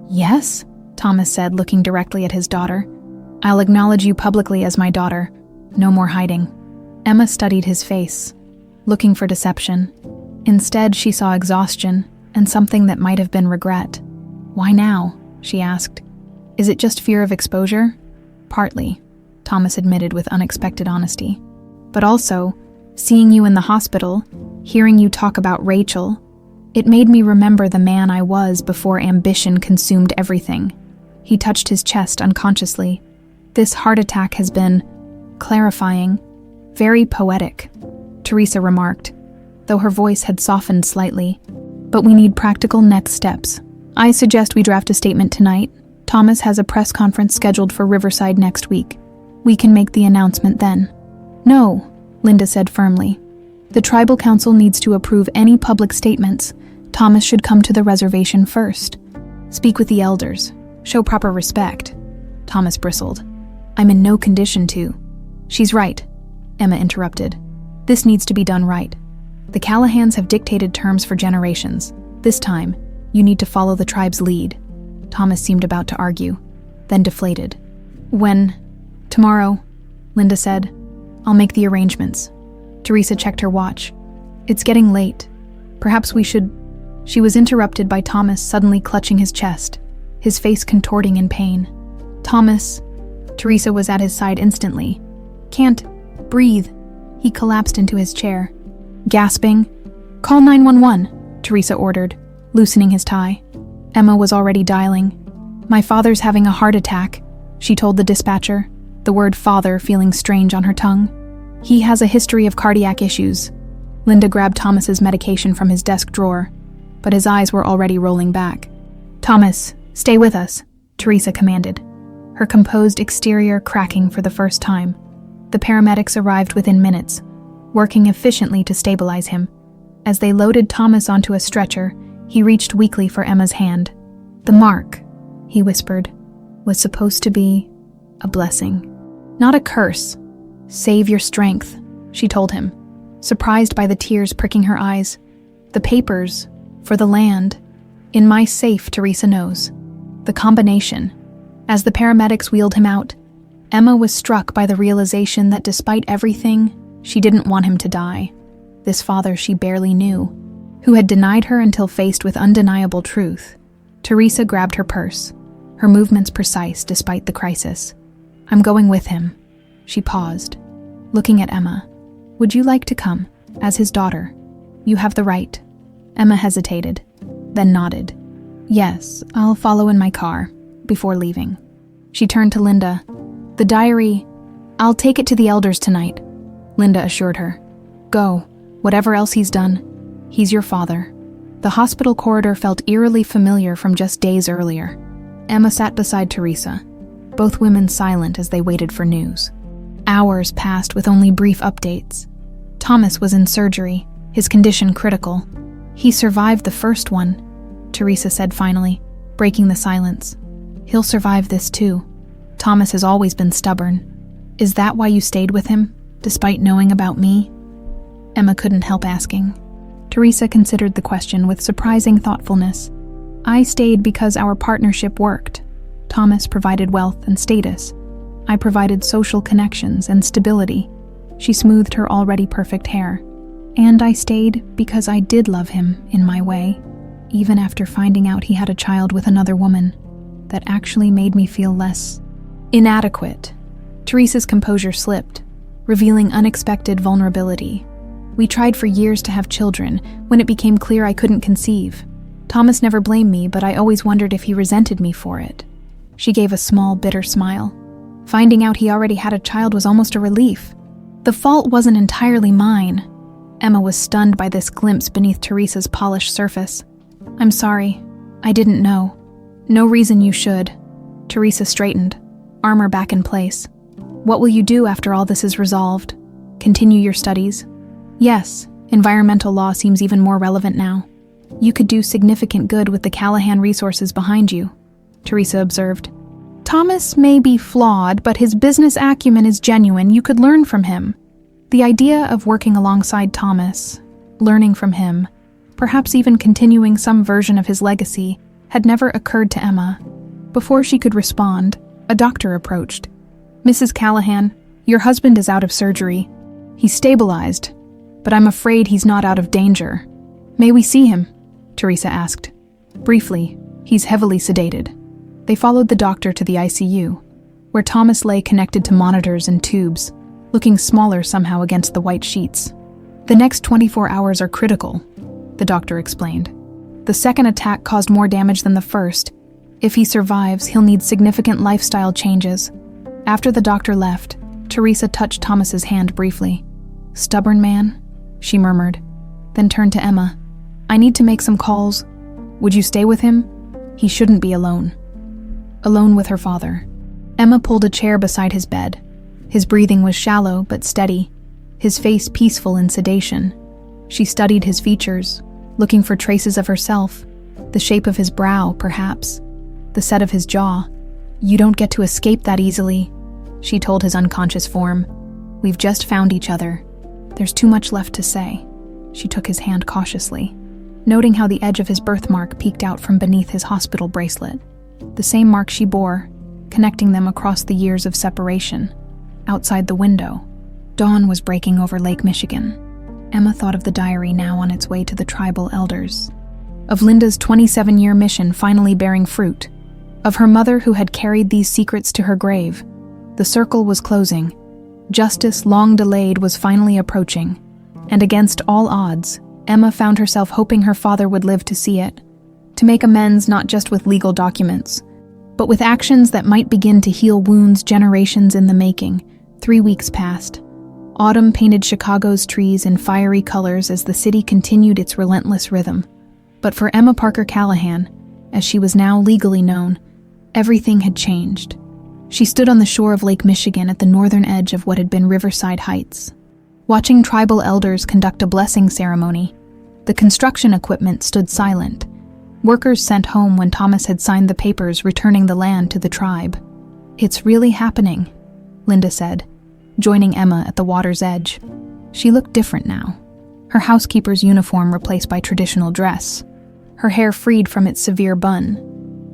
"Yes," Thomas said, looking directly at his daughter. "I'll acknowledge you publicly as my daughter. No more hiding." Emma studied his face, looking for deception. Instead, she saw exhaustion and something that might have been regret. "Why now?" she asked. "Is it just fear of exposure?" "Partly," Thomas admitted with unexpected honesty. "But also, seeing you in the hospital, hearing you talk about Rachel, it made me remember the man I was before ambition consumed everything." He touched his chest unconsciously. "This heart attack has been clarifying, very poetic," Teresa remarked, though her voice had softened slightly. "But we need practical next steps. I suggest we draft a statement tonight. Thomas has a press conference scheduled for Riverside next week. We can make the announcement then." "No," Linda said firmly. "The tribal council needs to approve any public statements. Thomas should come to the reservation first. Speak with the elders. Show proper respect." Thomas bristled. "I'm in no condition to." "She's right," Emma interrupted. "This needs to be done right. The Callahans have dictated terms for generations. This time, you need to follow the tribe's lead." Thomas seemed about to argue, then deflated. "When?" "Tomorrow," Linda said. "I'll make the arrangements." Teresa checked her watch. "It's getting late. Perhaps we should—" She was interrupted by Thomas suddenly clutching his chest, his face contorting in pain. "Thomas," Teresa was at his side instantly. "Can't breathe." He collapsed into his chair, gasping. "Call 911, Teresa ordered, loosening his tie. Emma was already dialing. "My father's having a heart attack," she told the dispatcher, the word father feeling strange on her tongue. "He has a history of cardiac issues." Linda grabbed Thomas's medication from his desk drawer, but his eyes were already rolling back. "Thomas, stay with us," Teresa commanded, her composed exterior cracking for the first time. The paramedics arrived within minutes, working efficiently to stabilize him. As they loaded Thomas onto a stretcher, he reached weakly for Emma's hand. "The mark," he whispered, "was supposed to be a blessing, not a curse. Save your strength," she told him. surprised by the tears pricking her eyes. "The papers, for the land. In my safe, Teresa knows. The combination." As the paramedics wheeled him out, Emma was struck by the realization that despite everything, she didn't want him to die. This father she barely knew, who had denied her until faced with undeniable truth. Teresa grabbed her purse, her movements precise despite the crisis. "I'm going with him." She paused, looking at Emma. "Would you like to come, as his daughter? You have the right." Emma hesitated, then nodded. "Yes, I'll follow in my car," before leaving. She turned to Linda. "The diary, I'll take it to the elders tonight," Linda assured her. "Go, whatever else he's done. He's your father." The hospital corridor felt eerily familiar from just days earlier. Emma sat beside Teresa, both women silent as they waited for news. Hours passed with only brief updates. Thomas was in surgery, his condition critical. "He survived the first one," Teresa said finally, breaking the silence. "He'll survive this too. Thomas has always been stubborn. Is that why you stayed with him, despite knowing about me?" Emma couldn't help asking. Teresa considered the question with surprising thoughtfulness. "I stayed because our partnership worked. Thomas provided wealth and status. I provided social connections and stability." She smoothed her already perfect hair. "And I stayed because I did love him in my way, even after finding out he had a child with another woman. That actually made me feel less inadequate." Teresa's composure slipped, revealing unexpected vulnerability. "We tried for years to have children when it became clear I couldn't conceive. Thomas never blamed me, but I always wondered if he resented me for it." She gave a small, bitter smile. "Finding out he already had a child was almost a relief. The fault wasn't entirely mine." Emma was stunned by this glimpse beneath Teresa's polished surface. "I'm sorry. I didn't know." "No reason you should." Teresa straightened, armor back in place. "What will you do after all this is resolved? Continue your studies?" "Yes, environmental law seems even more relevant now. You could do significant good with the Callahan resources behind you," Teresa observed. "Thomas may be flawed, but his business acumen is genuine. You could learn from him." The idea of working alongside Thomas, learning from him, perhaps even continuing some version of his legacy, had never occurred to Emma. Before she could respond, a doctor approached. "Mrs. Callahan, your husband is out of surgery. He's stabilized, but I'm afraid he's not out of danger." "May we see him?" Teresa asked. "Briefly, he's heavily sedated." They followed the doctor to the ICU, where Thomas lay connected to monitors and tubes, looking smaller somehow against the white sheets. "The next 24 hours are critical," the doctor explained. "The second attack caused more damage than the first. If he survives, he'll need significant lifestyle changes." After the doctor left, Teresa touched Thomas's hand briefly. "Stubborn man," she murmured, then turned to Emma. "I need to make some calls. Would you stay with him? He shouldn't be alone." Alone with her father. Emma pulled a chair beside his bed. His breathing was shallow but steady, his face peaceful in sedation. She studied his features, looking for traces of herself, the shape of his brow, perhaps, the set of his jaw. "You don't get to escape that easily," she told his unconscious form. "We've just found each other. There's too much left to say." She took his hand cautiously, noting how the edge of his birthmark peeked out from beneath his hospital bracelet. The same mark she bore, connecting them across the years of separation. Outside the window, dawn was breaking over Lake Michigan. Emma thought of the diary now on its way to the tribal elders, of Linda's 27-year mission finally bearing fruit, of her mother who had carried these secrets to her grave. The circle was closing. Justice, long delayed, was finally approaching, and against all odds, Emma found herself hoping her father would live to see it, to make amends not just with legal documents, but with actions that might begin to heal wounds generations in the making. 3 weeks passed. Autumn painted Chicago's trees in fiery colors as the city continued its relentless rhythm. But for Emma Parker Callahan, as she was now legally known, everything had changed. She stood on the shore of Lake Michigan at the northern edge of what had been Riverside Heights, watching tribal elders conduct a blessing ceremony. The construction equipment stood silent, workers sent home when Thomas had signed the papers returning the land to the tribe. "It's really happening," Linda said, joining Emma at the water's edge. She looked different now. Her housekeeper's uniform replaced by traditional dress. Her hair freed from its severe bun.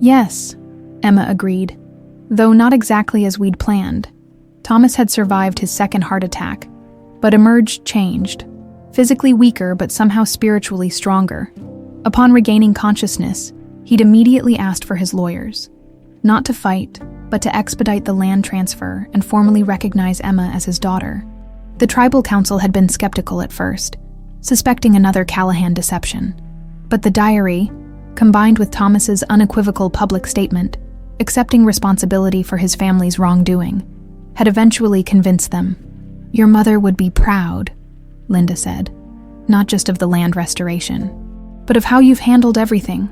"Yes," Emma agreed, though not exactly as we'd planned. Thomas had survived his second heart attack, but emerged changed. Physically weaker, but somehow spiritually stronger. Upon regaining consciousness, he'd immediately asked for his lawyers. Not to fight, but to expedite the land transfer and formally recognize Emma as his daughter. The tribal council had been skeptical at first, suspecting another Callahan deception. But the diary, combined with Thomas's unequivocal public statement, accepting responsibility for his family's wrongdoing, had eventually convinced them. "Your mother would be proud," Linda said, "not just of the land restoration, but of how you've handled everything."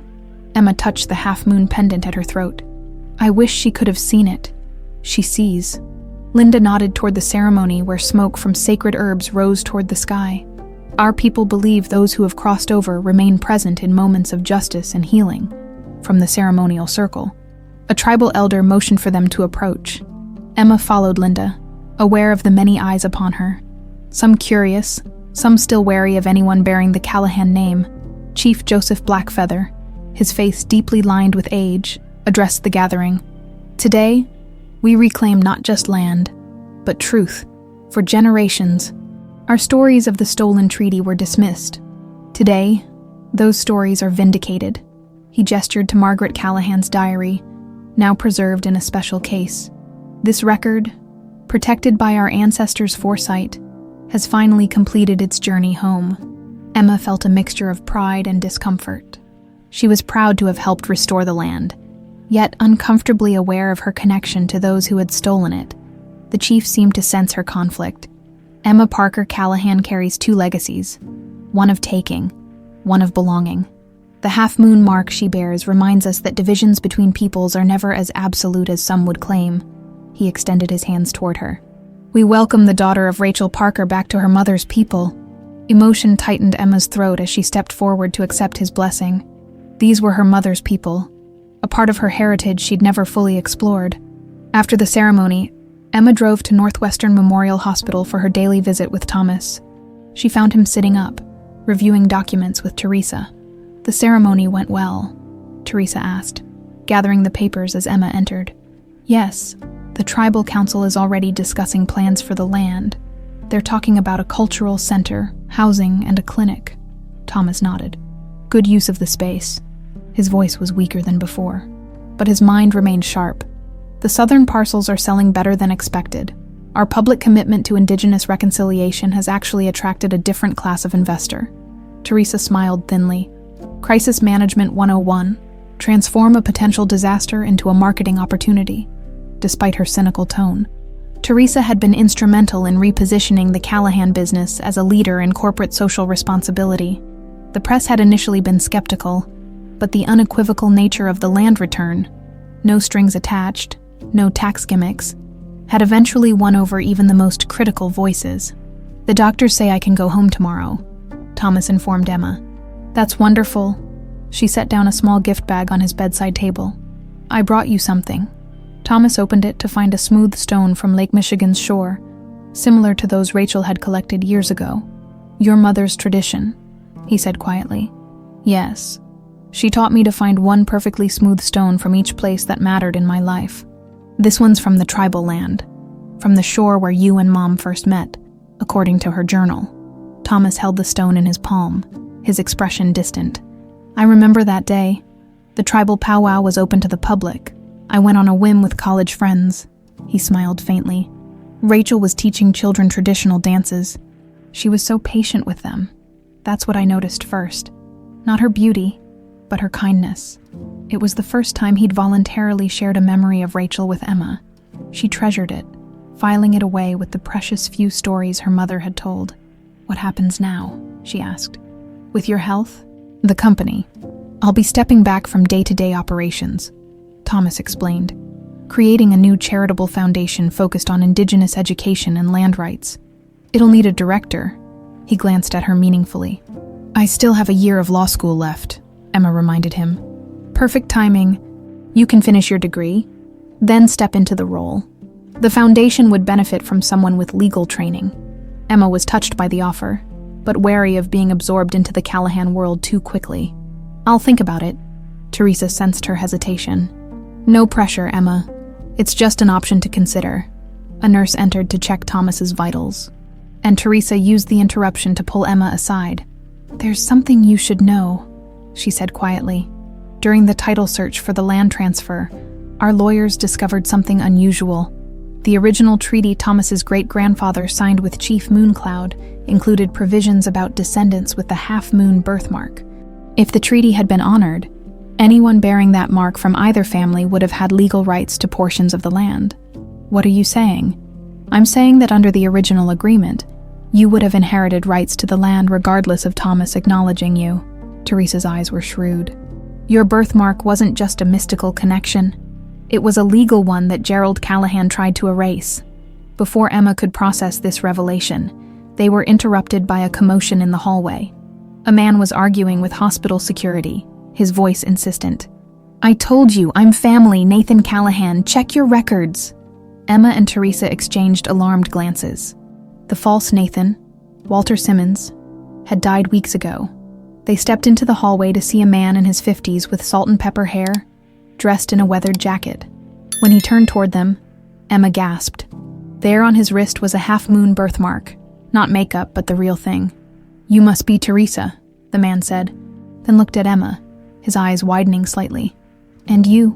Emma touched the half-moon pendant at her throat. "I wish she could have seen it. She sees." Linda nodded toward the ceremony where smoke from sacred herbs rose toward the sky. "Our people believe those who have crossed over remain present in moments of justice and healing." From the ceremonial circle, a tribal elder motioned for them to approach. Emma followed Linda, aware of the many eyes upon her. Some curious, some still wary of anyone bearing the Callahan name. Chief Joseph Blackfeather, his face deeply lined with age, addressed the gathering. "Today, we reclaim not just land, but truth. For generations, our stories of the stolen treaty were dismissed. Today, those stories are vindicated." He gestured to Margaret Callahan's diary, now preserved in a special case. "This record, protected by our ancestors' foresight, has finally completed its journey home." Emma felt a mixture of pride and discomfort. She was proud to have helped restore the land, yet uncomfortably aware of her connection to those who had stolen it. The chief seemed to sense her conflict. Emma Parker Callahan carries two legacies, one of taking, one of belonging. The half-moon mark she bears reminds us that divisions between peoples are never as absolute as some would claim. He extended his hands toward her. "We welcome the daughter of Rachel Parker back to her mother's people." Emotion tightened Emma's throat as she stepped forward to accept his blessing. These were her mother's people, a part of her heritage she'd never fully explored. After the ceremony, Emma drove to Northwestern Memorial Hospital for her daily visit with Thomas. She found him sitting up, reviewing documents with Teresa. "The ceremony went well?" Teresa asked, gathering the papers as Emma entered. "Yes, the tribal council is already discussing plans for the land. They're talking about a cultural center, housing, and a clinic." Thomas nodded. "Good use of the space." His voice was weaker than before, but his mind remained sharp. "The southern parcels are selling better than expected. Our public commitment to Indigenous reconciliation has actually attracted a different class of investor." Teresa smiled thinly. "Crisis Management 101. Transform a potential disaster into a marketing opportunity." Despite her cynical tone, Teresa had been instrumental in repositioning the Callahan business as a leader in corporate social responsibility. The press had initially been skeptical, but the unequivocal nature of the land return, no strings attached, no tax gimmicks, had eventually won over even the most critical voices. "The doctors say I can go home tomorrow," Thomas informed Emma. "That's wonderful." She set down a small gift bag on his bedside table. "I brought you something." Thomas opened it to find a smooth stone from Lake Michigan's shore, similar to those Rachel had collected years ago. "Your mother's tradition," he said quietly. "Yes. She taught me to find one perfectly smooth stone from each place that mattered in my life. This one's from the tribal land, from the shore where you and Mom first met, according to her journal." Thomas held the stone in his palm, his expression distant. "I remember that day. The tribal powwow was open to the public. I went on a whim with college friends." He smiled faintly. "Rachel was teaching children traditional dances. She was so patient with them. That's what I noticed first. Not her beauty, but her kindness." It was the first time he'd voluntarily shared a memory of Rachel with Emma. She treasured it, filing it away with the precious few stories her mother had told. "What happens now?" she asked. "With your health?" "The company. I'll be stepping back from day-to-day operations," Thomas explained, "creating a new charitable foundation focused on Indigenous education and land rights. It'll need a director." He glanced at her meaningfully. "I still have a year of law school left," Emma reminded him. "Perfect timing. You can finish your degree, then step into the role. The foundation would benefit from someone with legal training. Emma was touched by the offer, but wary of being absorbed into the Callahan world too quickly. "I'll think about it." Teresa sensed her hesitation. "No pressure, Emma. It's just an option to consider." A nurse entered to check Thomas's vitals, and Teresa used the interruption to pull Emma aside. "There's something you should know," she said quietly. "During the title search for the land transfer, our lawyers discovered something unusual. The original treaty Thomas's great-grandfather signed with Chief Mooncloud included provisions about descendants with the half-moon birthmark. If the treaty had been honored, anyone bearing that mark from either family would have had legal rights to portions of the land." "What are you saying?" "I'm saying that under the original agreement, you would have inherited rights to the land regardless of Thomas acknowledging you." Teresa's eyes were shrewd. "Your birthmark wasn't just a mystical connection. It was a legal one that Gerald Callahan tried to erase." Before Emma could process this revelation, they were interrupted by a commotion in the hallway. A man was arguing with hospital security, his voice insistent. "I told you, I'm family, Nathan Callahan. Check your records." Emma and Teresa exchanged alarmed glances. The false Nathan, Walter Simmons, had died weeks ago. They stepped into the hallway to see a man in his 50s with salt and pepper hair, dressed in a weathered jacket. When he turned toward them, Emma gasped. There on his wrist was a half-moon birthmark, not makeup, but the real thing. "You must be Teresa," the man said, then looked at Emma, his eyes widening slightly. "And you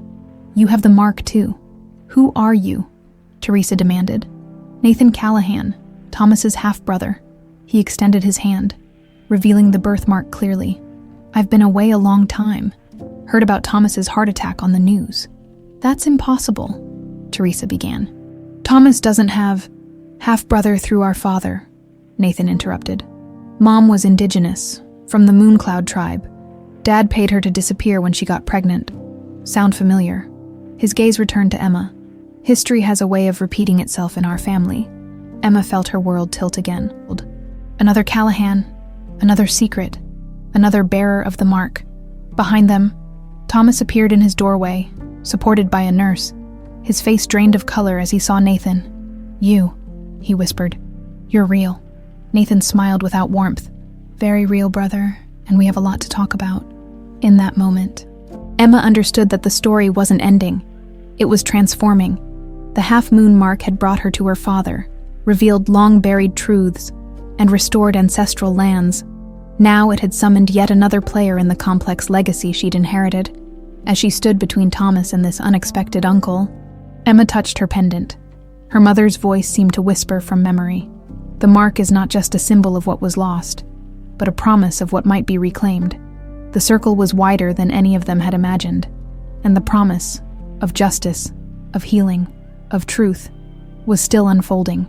have the mark too. Who are you?" Teresa demanded. "Nathan Callahan, Thomas's half-brother." He extended his hand, revealing the birthmark clearly. "I've been away a long time. Heard about Thomas's heart attack on the news." "That's impossible," Teresa began. "Thomas doesn't have half-brother through our father," Nathan interrupted. "Mom was indigenous, from the Mooncloud tribe. Dad paid her to disappear when she got pregnant. Sound familiar?" His gaze returned to Emma. "History has a way of repeating itself in our family." Emma felt her world tilt again. Another Callahan, another secret, another bearer of the mark. Behind them, Thomas appeared in his doorway, supported by a nurse, his face drained of color as he saw Nathan. "You," he whispered. "You're real." Nathan smiled without warmth. "Very real, brother, and we have a lot to talk about." In that moment, Emma understood that the story wasn't ending. It was transforming. The half-moon mark had brought her to her father, revealed long-buried truths, and restored ancestral lands. Now it had summoned yet another player in the complex legacy she'd inherited. As she stood between Thomas and this unexpected uncle, Emma touched her pendant. Her mother's voice seemed to whisper from memory. The mark is not just a symbol of what was lost, but a promise of what might be reclaimed. The circle was wider than any of them had imagined, and the promise of justice, of healing, of truth was still unfolding.